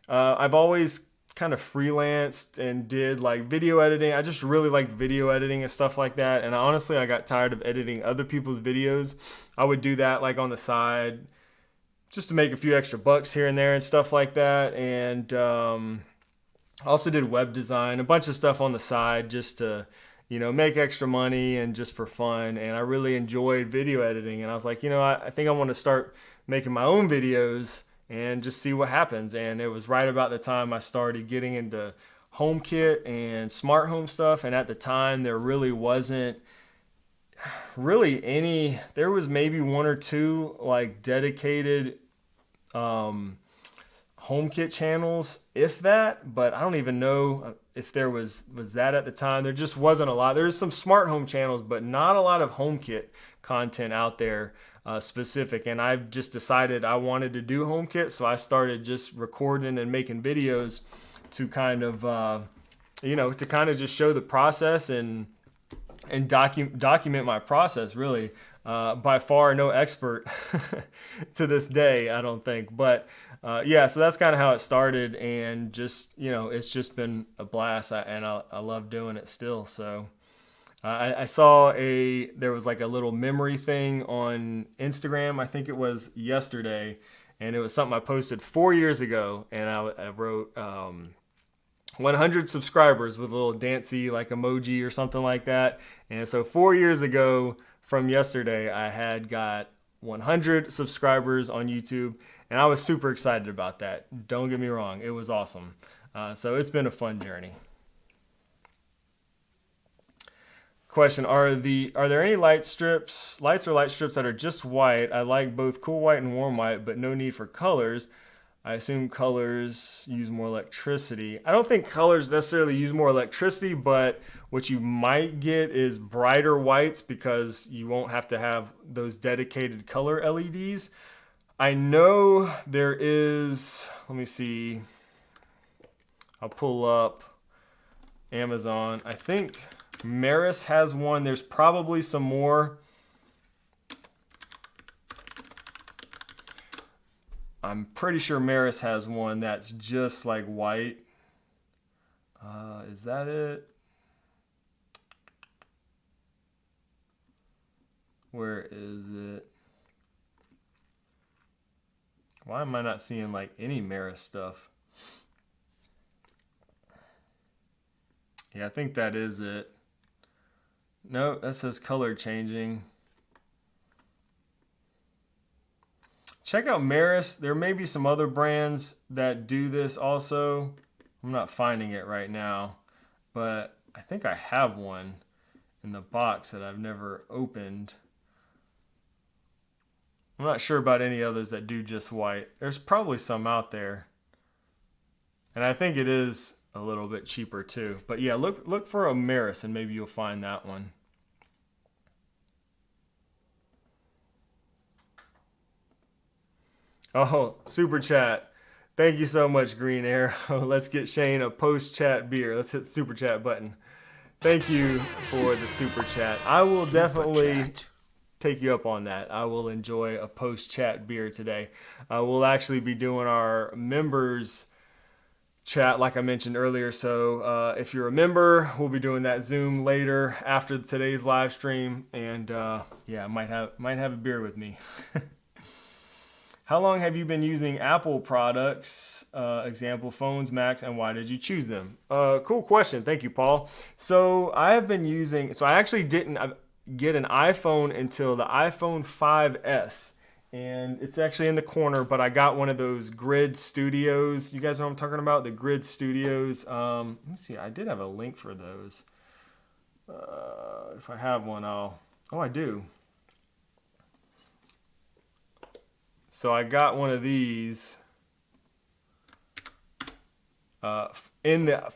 I've always kind of freelanced and did like video editing. I just really liked video editing and stuff like that. And honestly, I got tired of editing other people's videos. I would do that like on the side just to make a few extra bucks here and there and stuff like that. And I also did web design, a bunch of stuff on the side just to, you know, make extra money and just for fun. And I really enjoyed video editing. And I was like, you know, I think I want to start making my own videos and just see what happens. And it was right about the time I started getting into HomeKit and smart home stuff. And at the time, there really wasn't really any, there was maybe one or two like dedicated HomeKit channels, if that, but I don't even know if there was that at the time. There just wasn't a lot. There's some smart home channels, but not a lot of HomeKit content out there. Specific, and I've just decided I wanted to do HomeKit, so I started just recording and making videos to kind of you know, to kind of just show the process and document my process. Really, by far no expert to this day, I don't think, but yeah, so that's kind of how it started, and just, you know, it's just been a blast, and I love doing it still. So I saw there was like a little memory thing on Instagram. I think it was yesterday, and it was something I posted 4 years ago, and I wrote 100 subscribers with a little dancey like emoji or something like that. And so 4 years ago from yesterday, I had got 100 subscribers on YouTube, and I was super excited about that. Don't get me wrong, it was awesome. So it's been a fun journey. Question, are there any lights or light strips that are just white? I like both cool white and warm white, but no need for colors. I assume colors use more electricity. I don't think colors necessarily use more electricity, but what you might get is brighter whites because you won't have to have those dedicated color LEDs. I know there is, let me see, I'll pull up Amazon. I think Maris has one. There's probably some more. I'm pretty sure Maris has one that's just like white. Is that it? Where is it? Why am I not seeing like any Maris stuff? Yeah, I think that is it. No, that says color changing. Check out Maris. There may be some other brands that do this also. I'm not finding it right now, but I think I have one in the box that I've never opened. I'm not sure about any others that do just white. There's probably some out there. And I think it is a little bit cheaper too. But yeah, look for a Maris and maybe you'll find that one. Oh, super chat. Thank you so much, Green Arrow. Let's get Shane a post-chat beer. Let's hit the super chat button. Thank you for the super chat. I will definitely take you up on that. I will enjoy a post-chat beer today. We'll actually be doing our members chat like I mentioned earlier. So if you're a member, we'll be doing that Zoom later after today's live stream. And yeah, I might have a beer with me. How long have you been using Apple products, example phones, Macs, and why did you choose them? Cool question. Thank you, Paul. So I have been using, so I actually didn't, get an iPhone until the iPhone 5S. And it's actually in the corner, but I got one of those Grid Studios. You guys know what I'm talking about? The Grid Studios. Let me see. I did have a link for those. If I have one, oh, I do. So I got one of these in the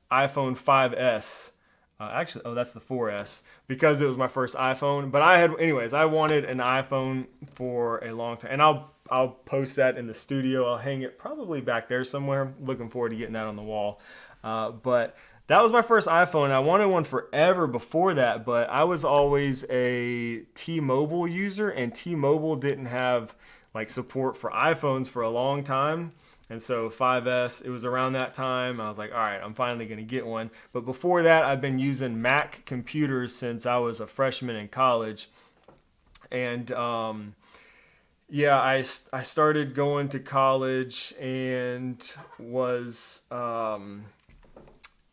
iPhone 5S. Actually, oh, that's the 4S, because it was my first iPhone. But I wanted an iPhone for a long time, and I'll post that in the studio. I'll hang it probably back there somewhere. Looking forward to getting that on the wall. But that was my first iPhone. I wanted one forever before that, but I was always a T-Mobile user, and T-Mobile didn't have like support for iPhones for a long time. And so 5S, it was around that time. I was like, all right, I'm finally going to get one. But before that, I've been using Mac computers since I was a freshman in college. And yeah, I started going to college and was, going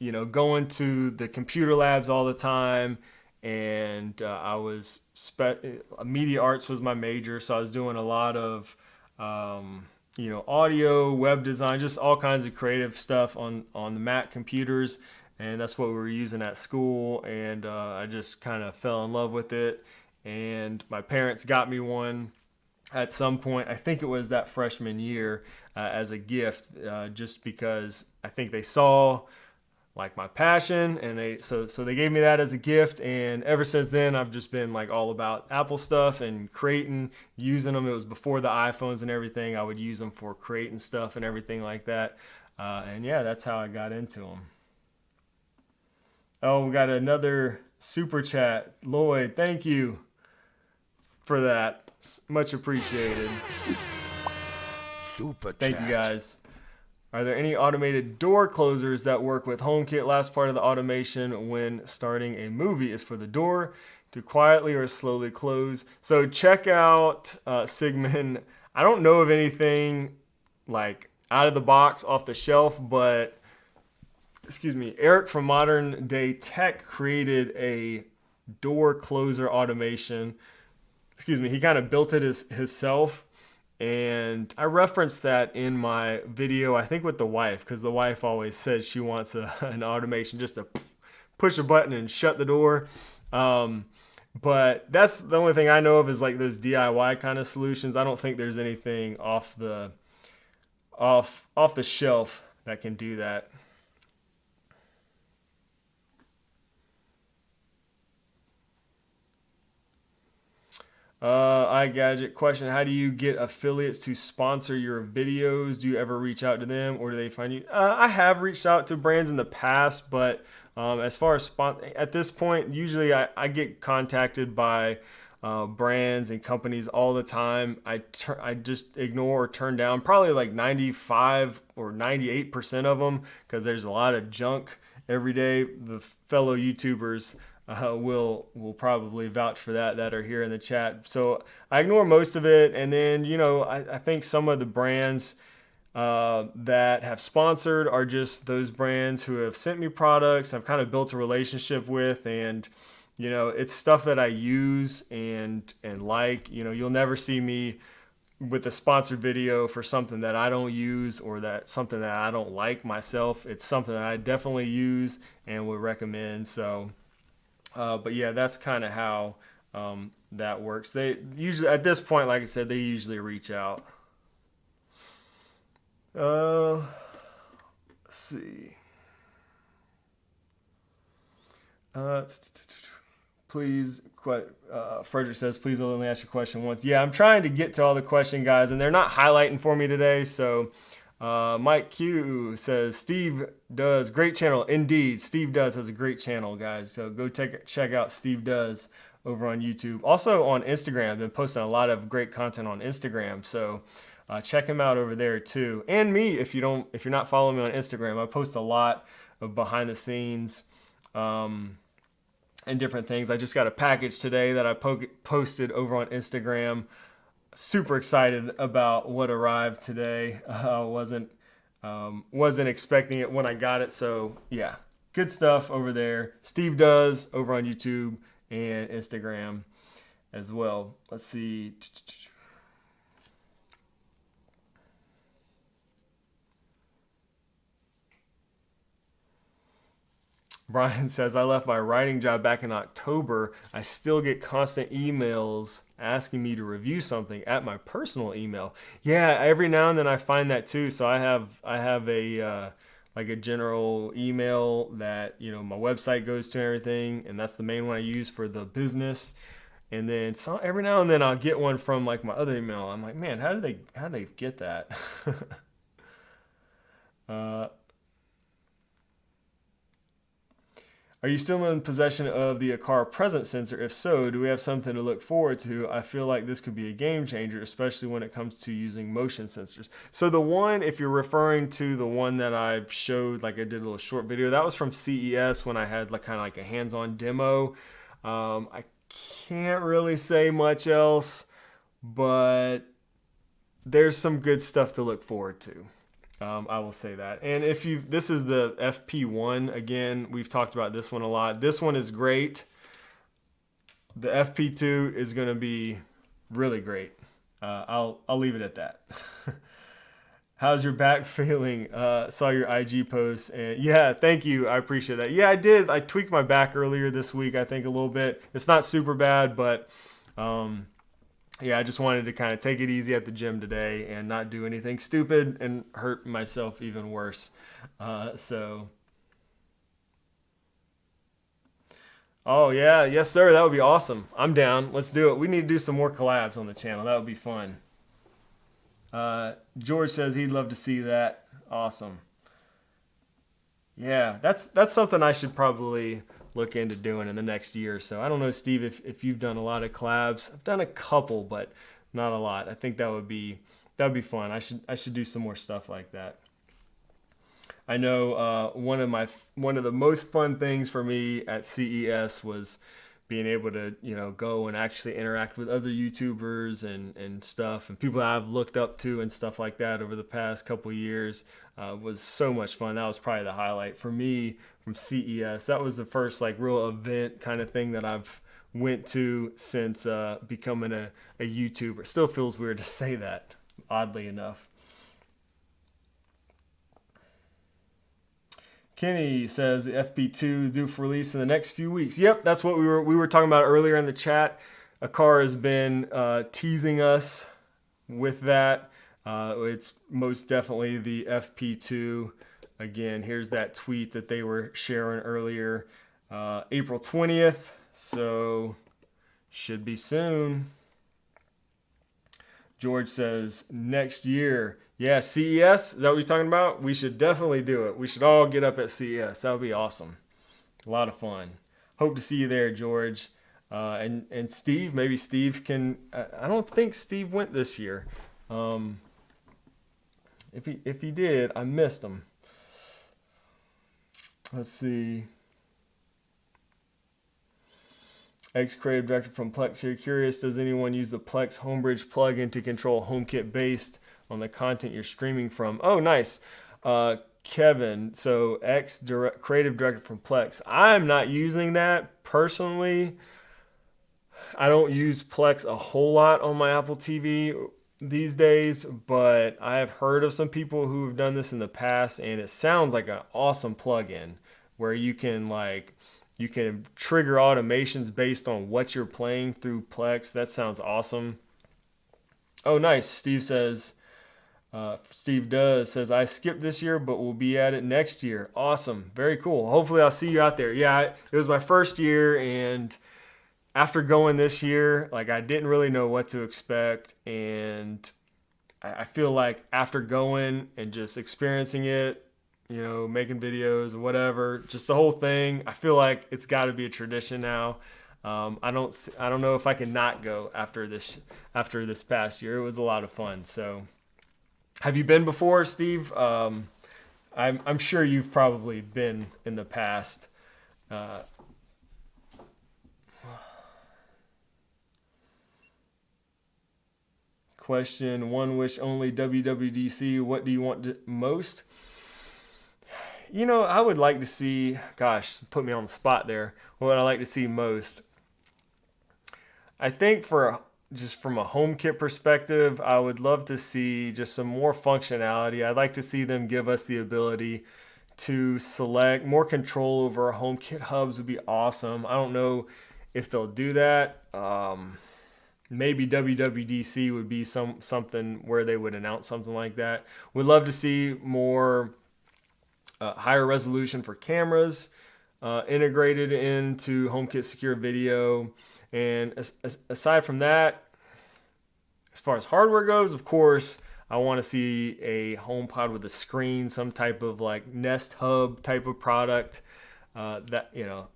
to the computer labs all the time. And I was, media arts was my major. So I was doing a lot of, audio, web design, just all kinds of creative stuff on the Mac computers. And that's what we were using at school. And I just kind of fell in love with it. And my parents got me one at some point. I think it was that freshman year as a gift, just because I think they saw like my passion, and they gave me that as a gift. And ever since then, I've just been like all about Apple stuff and creating, using them. It was before the iPhones and everything. I would use them for creating stuff and everything like that. And yeah, that's how I got into them. Oh, we got another super chat. Lloyd, thank you for that. Much appreciated. Super chat. Thank you guys. Are there any automated door closers that work with HomeKit? Last part of the automation when starting a movie is for the door to quietly or slowly close. So check out Sigmund. I don't know of anything like out of the box, off the shelf, but Eric from Modern Day Tech created a door closer automation. He kind of built it himself. And I referenced that in my video, I think with the wife, because the wife always says she wants an automation just to push a button and shut the door. But that's the only thing I know of is like those DIY kind of solutions. I don't think there's anything off the shelf that can do that. iGadget question: how do you get affiliates to sponsor your videos? Do you ever reach out to them, or do they find you? I have reached out to brands in the past, but as far as at this point, usually I get contacted by brands and companies all the time. I just ignore or turn down probably like 95 or 98% of them, because there's a lot of junk every day. The fellow YouTubers will probably vouch for that are here in the chat. So I ignore most of it. And then, I think some of the brands that have sponsored are just those brands who have sent me products I've kind of built a relationship with. And, it's stuff that I use and like. You'll never see me with a sponsored video for something that I don't use or that something that I don't like myself. It's something that I definitely use and would recommend. So but yeah, that's kind of how that works. They usually, at this point, like I said, they usually reach out. Let's see. Please, Frederick says, please only ask your question once. Yeah, I'm trying to get to all the question, guys, and they're not highlighting for me today. So Mike Q says, Steve Does, great channel. Indeed, Steve Does has a great channel, guys. So go check out Steve Does over on YouTube. Also on Instagram, I've been posting a lot of great content on Instagram. So check him out over there too. And me, if you're not following me on Instagram, I post a lot of behind the scenes and different things. I just got a package today that I posted over on Instagram. Super excited about what arrived today. Wasn't expecting it when I got it. So yeah, good stuff over there. Steve Does over on YouTube. and Instagram as well. Let's see. Brian says, I left my writing job back in October. I still get constant emails asking me to review something at my personal email. Yeah, every now and then I find that too. So I have a like a general email that, you know, my website goes to and everything, and that's the main one I use for the business. And then every now and then I'll get one from like my other email. I'm like, man, how did they get that? Are you still in possession of the Aqara presence sensor? If so, do we have something to look forward to? I feel like this could be a game changer, especially when it comes to using motion sensors. So the one, if you're referring to the one that I showed, like I did a little short video, that was from CES when I had like kind of like a hands-on demo. I can't really say much else, but there's some good stuff to look forward to. I will say that. And this is the FP1. Again, we've talked about this one a lot. This one is great. The FP2 is going to be really great. I'll leave it at that. How's your back feeling? Saw your IG post, and yeah, thank you. I appreciate that. Yeah, I did. I tweaked my back earlier this week, I think a little bit. It's not super bad, but yeah, I just wanted to kind of take it easy at the gym today and not do anything stupid and hurt myself even worse. Oh yeah, yes sir, that would be awesome. I'm down. Let's do it. We need to do some more collabs on the channel. That would be fun. George says he'd love to see that. Awesome. Yeah, that's something I should probably look into doing in the next year or so. I don't know, Steve, if you've done a lot of collabs. I've done a couple, but not a lot. I think that would be fun. I should do some more stuff like that. I know one of the most fun things for me at CES was being able to, you know, go and actually interact with other YouTubers and stuff, and people that I've looked up to and stuff like that over the past couple of years. Was so much fun. That was probably the highlight for me from CES. That was the first like real event kind of thing that I've went to since becoming a YouTuber. Still feels weird to say that, oddly enough. Kenny says the FB2 is due for release in the next few weeks. Yep, that's what we were talking about earlier in the chat. Aqara has been teasing us with that. It's most definitely the FP2. Again, here's that tweet that they were sharing earlier, April 20th. So should be soon. George says next year. Yeah, CES, is that what you're talking about? We should definitely do it. We should all get up at CES. That would be awesome. A lot of fun. Hope to see you there, George. And Steve, maybe Steve can, I don't think Steve went this year. If he did, I missed him. Let's see. Ex-creative director from Plex here. Curious, does anyone use the Plex Homebridge plugin to control HomeKit based on the content you're streaming from? Oh, nice. Kevin, so ex-creative director from Plex. I'm not using that personally. I don't use Plex a whole lot on my Apple TV these days, but I have heard of some people who have done this in the past, and it sounds like an awesome plugin where you can trigger automations based on what you're playing through Plex. That sounds awesome. Oh, nice. Steve says, says, I skipped this year, but we'll be at it next year. Awesome. Very cool. Hopefully I'll see you out there. Yeah, it was my first year, and after going this year, like I didn't really know what to expect, and I feel like after going and just experiencing it, you know, making videos or whatever, just the whole thing, I feel like it's got to be a tradition now. I don't know if I can not go after this past year. It was a lot of fun. So, have you been before, Steve? I'm sure you've probably been in the past. Question, one wish only, WWDC, what do you want most? You know, I would like to see, gosh, put me on the spot there. What would I like to see most? I think for just from a HomeKit perspective, I would love to see just some more functionality. I'd like to see them give us the ability to select more control over our HomeKit hubs would be awesome. I don't know if they'll do that. Maybe WWDC would be something where they would announce something like that. We'd love to see more higher resolution for cameras integrated into HomeKit Secure Video. And aside from that, as far as hardware goes, of course, I want to see a HomePod with a screen, some type of like Nest Hub type of product. That, you know,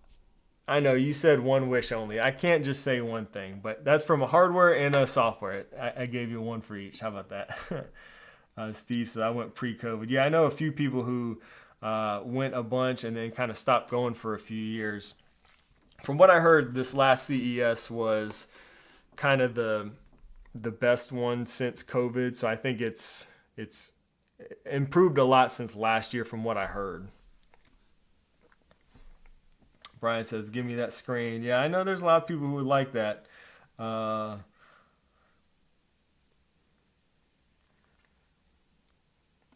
I know you said one wish only. I can't just say one thing, but that's from a hardware and a software. I gave you one for each. How about that? Steve said I went pre-COVID. Yeah, I know a few people who went a bunch and then kind of stopped going for a few years. From what I heard, this last CES was kind of the best one since COVID. So I think it's improved a lot since last year from what I heard. Brian says, give me that screen. Yeah, I know there's a lot of people who would like that.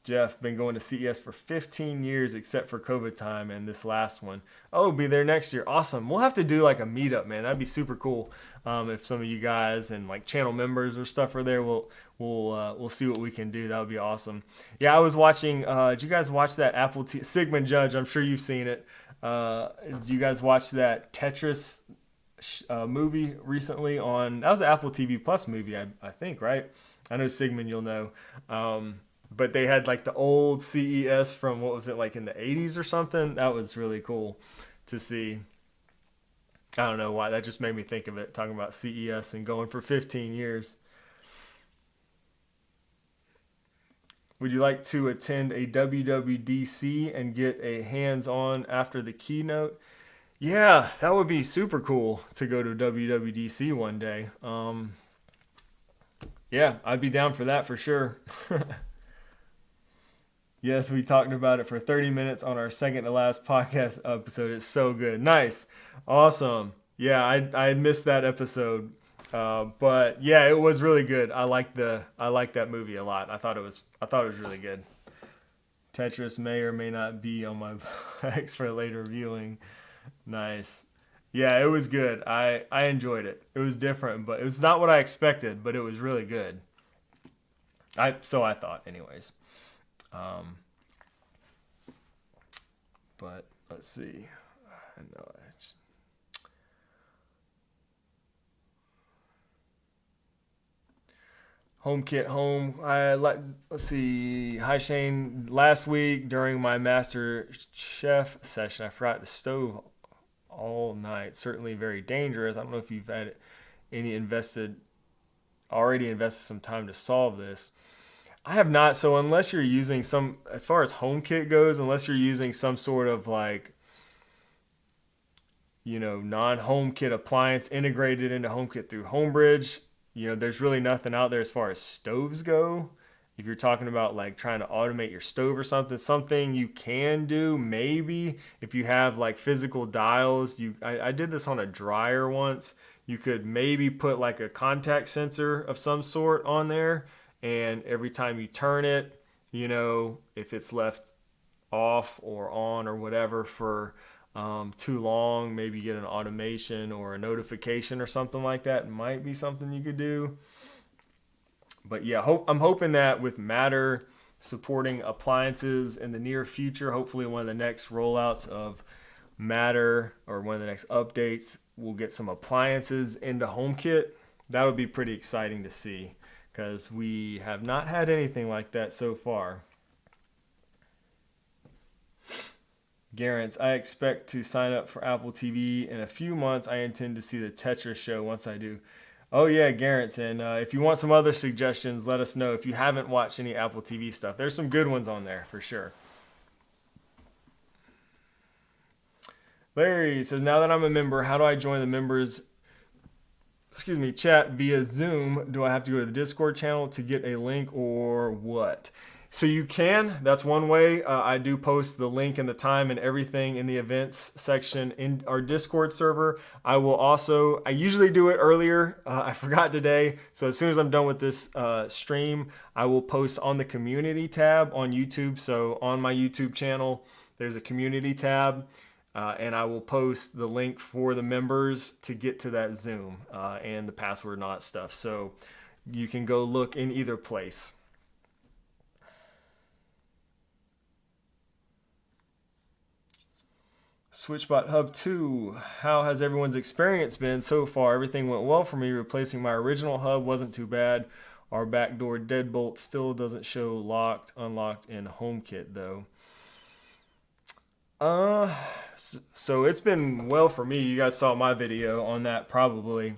Jeff, been going to CES for 15 years except for COVID time and this last one. Oh, be there next year. Awesome. We'll have to do like a meetup, man. That'd be super cool. If some of you guys and like channel members or stuff are there, we'll see what we can do. That would be awesome. Yeah, I was watching. Did you guys watch that Apple Sigmund Judge? I'm sure you've seen it. Did you guys watch that Tetris movie recently on? That was an Apple TV Plus movie, I think, right? I know Sigmund, you'll know. But they had like the old CES from, what was it, like in the 80s or something? That was really cool to see. I don't know why. That just made me think of it, talking about CES and going for 15 years. Would you like to attend a WWDC and get a hands-on after the keynote? Yeah, that would be super cool to go to WWDC one day. Yeah, I'd be down for that for sure. Yes, we talked about it for 30 minutes on our second to last podcast episode. It's so good. Nice. Awesome. Yeah, I missed that episode. But yeah, it was really good. I liked that movie a lot. I thought it was really good. Tetris may or may not be on my Plex for later viewing. Nice. Yeah, it was good. I enjoyed it. It was different, but it was not what I expected, but it was really good. So I thought anyways. But let's see. I know it's HomeKit home. Let's see. Hi Shane. Last week during my Master Chef session, I forgot the stove all night. Certainly very dangerous. I don't know if you've had already invested some time to solve this. I have not. So unless you're using as far as HomeKit goes, unless you're using some sort of like, non-HomeKit appliance integrated into HomeKit through Homebridge, there's really nothing out there as far as stoves go. If you're talking about like trying to automate your stove or something you can do maybe if you have like physical dials. I did this on a dryer once. You could maybe put like a contact sensor of some sort on there. And every time you turn it, if it's left off or on or whatever for too long, maybe get an automation or a notification or something like that. It might be something you could do. But yeah, I'm hoping that with Matter supporting appliances in the near future, hopefully one of the next rollouts of Matter or one of the next updates, we'll get some appliances into HomeKit. That would be pretty exciting to see, because we have not had anything like that so far. Garance, I expect to sign up for Apple TV in a few months. I intend to see the Tetris show once I do. Oh yeah, Garance, and if you want some other suggestions, let us know. If you haven't watched any Apple TV stuff, there's some good ones on there for sure. Larry says, now that I'm a member, how do I join the members chat via Zoom? Do I have to go to the Discord channel to get a link or what? So you can. That's one way. I do post the link and the time and everything in the events section in our Discord server. I will also, I usually do it earlier. I forgot today. So as soon as I'm done with this stream, I will post on the community tab on YouTube. So on my YouTube channel, there's a community tab. And I will post the link for the members to get to that Zoom and the password and all that stuff. So you can go look in either place. SwitchBot Hub 2, how has everyone's experience been so far? Everything went well for me. Replacing my original hub wasn't too bad. Our backdoor deadbolt still doesn't show locked, unlocked in HomeKit though. So it's been well for me. You guys saw my video on that probably.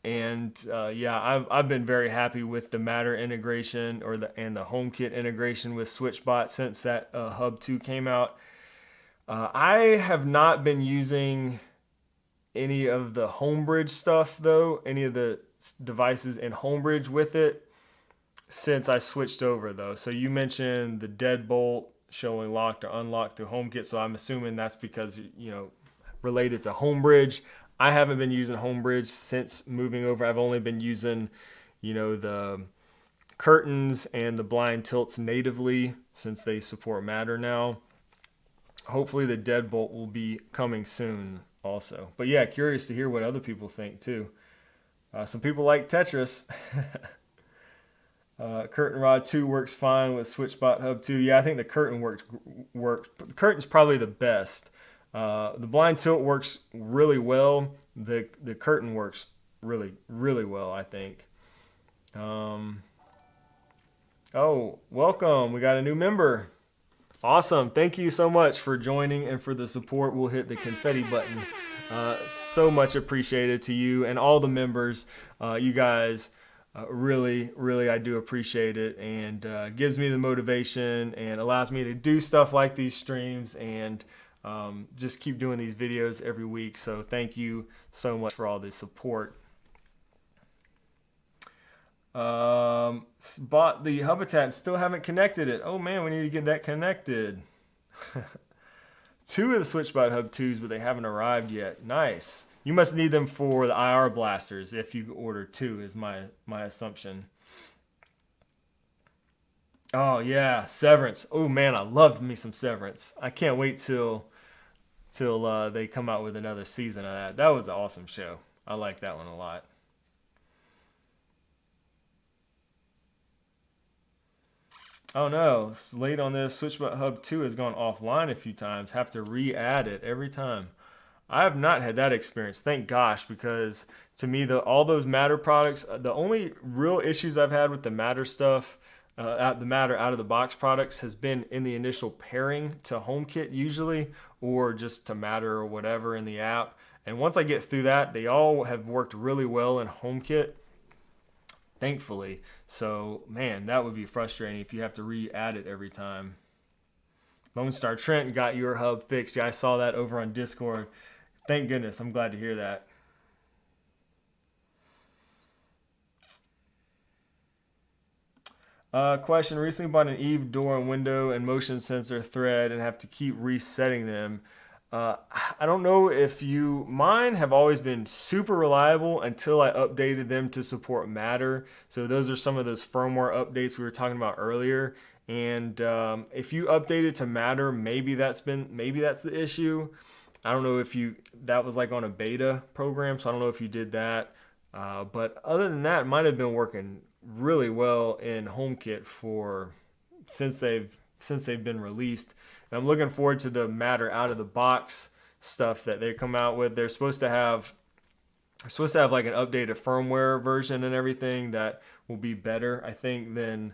And yeah, I've been very happy with the Matter integration and the HomeKit integration with SwitchBot since that Hub 2 came out. I have not been using any of the Homebridge stuff though, any of the devices in Homebridge with it since I switched over though. So you mentioned the deadbolt showing locked or unlocked through HomeKit, so I'm assuming that's because, you know, related to Homebridge. I haven't been using Homebridge since moving over. I've only been using, you know, the curtains and the blind tilts natively since they support Matter now. Hopefully the deadbolt will be coming soon also. But yeah, curious to hear what other people think too. Some people like Tetris. Curtain Rod 2 works fine with SwitchBot Hub 2. Yeah, I think the curtain works. The curtain's probably the best. The blind tilt works really well. The curtain works really, really well, I think. Oh, welcome. We got a new member. Awesome. Thank you so much for joining and for the support. We'll hit the confetti button. So much appreciated to you and all the members. You guys really, really, I do appreciate it, and gives me the motivation and allows me to do stuff like these streams and just keep doing these videos every week. So thank you so much for all the support. Bought the Hubitat and still haven't connected it. Oh man, we need to get that connected. 2 of the SwitchBot Hub 2s, but they haven't arrived yet. Nice. You must need them for the IR blasters if you order 2 is my assumption. Oh yeah, Severance. Oh man, I loved me some Severance. I can't wait till they come out with another season of that. That was an awesome show. I like that one a lot. Oh no, it's late on this. SwitchBot Hub 2 has gone offline a few times. Have to re-add it every time. I have not had that experience, thank gosh, because to me, all those Matter products, the only real issues I've had with the Matter stuff, the Matter out of the box products has been in the initial pairing to HomeKit usually, or just to Matter or whatever in the app. And once I get through that, they all have worked really well in HomeKit, thankfully. So man, that would be frustrating if you have to re-add it every time. Lone Star Trent got your hub fixed. Yeah, I saw that over on Discord. Thank goodness. I'm glad to hear that. Question. Recently bought an Eve door and window and motion sensor thread and have to keep resetting them. I don't know if mine have always been super reliable until I updated them to support Matter. So those are some of those firmware updates we were talking about earlier. And if you update it to Matter, maybe that's the issue. I don't know if that was like on a beta program, so I don't know if you did that. But other than that, it might have been working really well in HomeKit since they've been released. And I'm looking forward to the Matter out of the box stuff that they come out with. They're supposed to have like an updated firmware version and everything that will be better, I think, than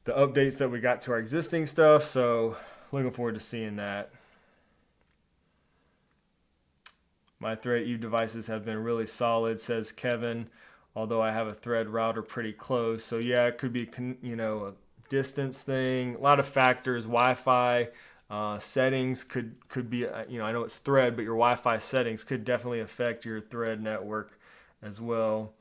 the updates that we got to our existing stuff. So looking forward to seeing that. My Thread Eve devices have been really solid, says Kevin, although I have a Thread router pretty close. So yeah, it could be, a distance thing, a lot of factors. Wi-Fi settings could be, I know it's Thread, but your Wi-Fi settings could definitely affect your Thread network as well.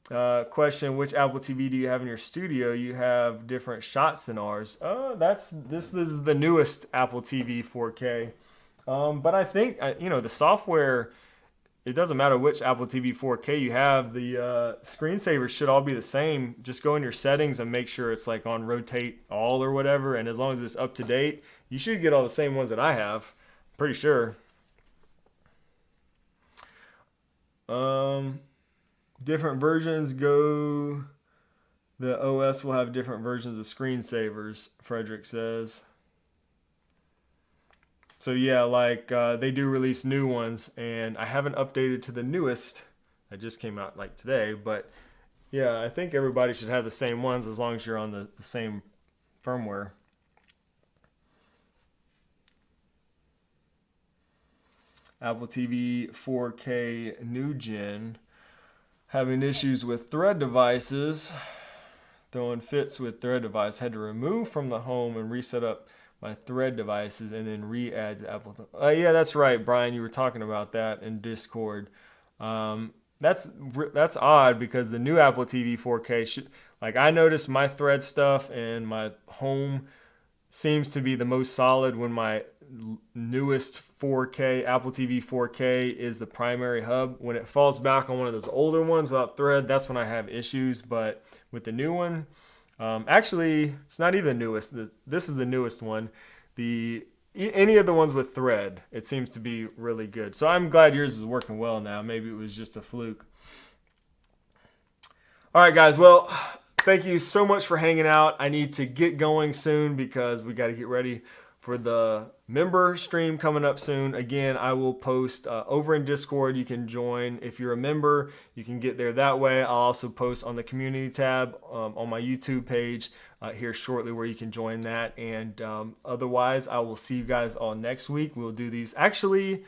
Question: which Apple TV do you have in your studio? You have different shots than ours. This is the newest Apple TV 4K. But I think the software. It doesn't matter which Apple TV 4K you have. The screensavers should all be the same. Just go in your settings and make sure it's like on rotate all or whatever. And as long as it's up to date, you should get all the same ones that I have. Pretty sure. Different versions go. The OS will have different versions of screensavers, Frederick says. So yeah, like they do release new ones, and I haven't updated to the newest. That just came out like today, but yeah, I think everybody should have the same ones as long as you're on the same firmware. Apple TV 4K new gen having issues with thread devices. Throwing fits with thread device. Had to remove from the home and reset up my thread devices and then re-add to Apple. Yeah, that's right, Brian. You were talking about that in Discord. That's odd because the new Apple TV 4K I noticed my thread stuff and my home seems to be the most solid when my newest 4K Apple TV 4K is the primary hub. When it falls back on one of those older ones without thread, that's when I have issues. But with the new one, actually, it's not even the newest. This is the newest one. Any of the ones with thread, it seems to be really good. So I'm glad yours is working well now. Maybe it was just a fluke. All right, guys. Well, thank you so much for hanging out. I need to get going soon because we got to get ready for the member stream coming up soon. Again, I will post over in Discord. You can join if you're a member. You can get there that way. I'll also post on the community tab on my YouTube page here shortly where you can join that. And otherwise, I will see you guys all next week. We'll do these. Actually,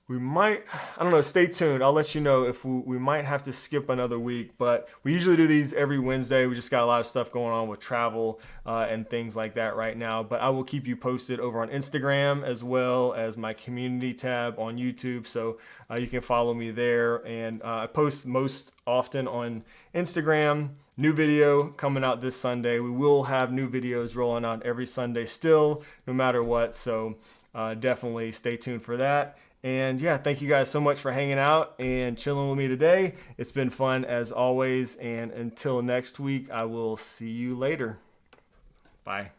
we might, I don't know, stay tuned. I'll let you know if we might have to skip another week, but we usually do these every Wednesday. We just got a lot of stuff going on with travel and things like that right now, but I will keep you posted over on Instagram as well as my community tab on YouTube, so you can follow me there. And I post most often on Instagram. New video coming out this Sunday. We will have new videos rolling out every Sunday still, no matter what, so definitely stay tuned for that. And yeah, thank you guys so much for hanging out and chilling with me today. It's been fun as always. And until next week, I will see you later. Bye.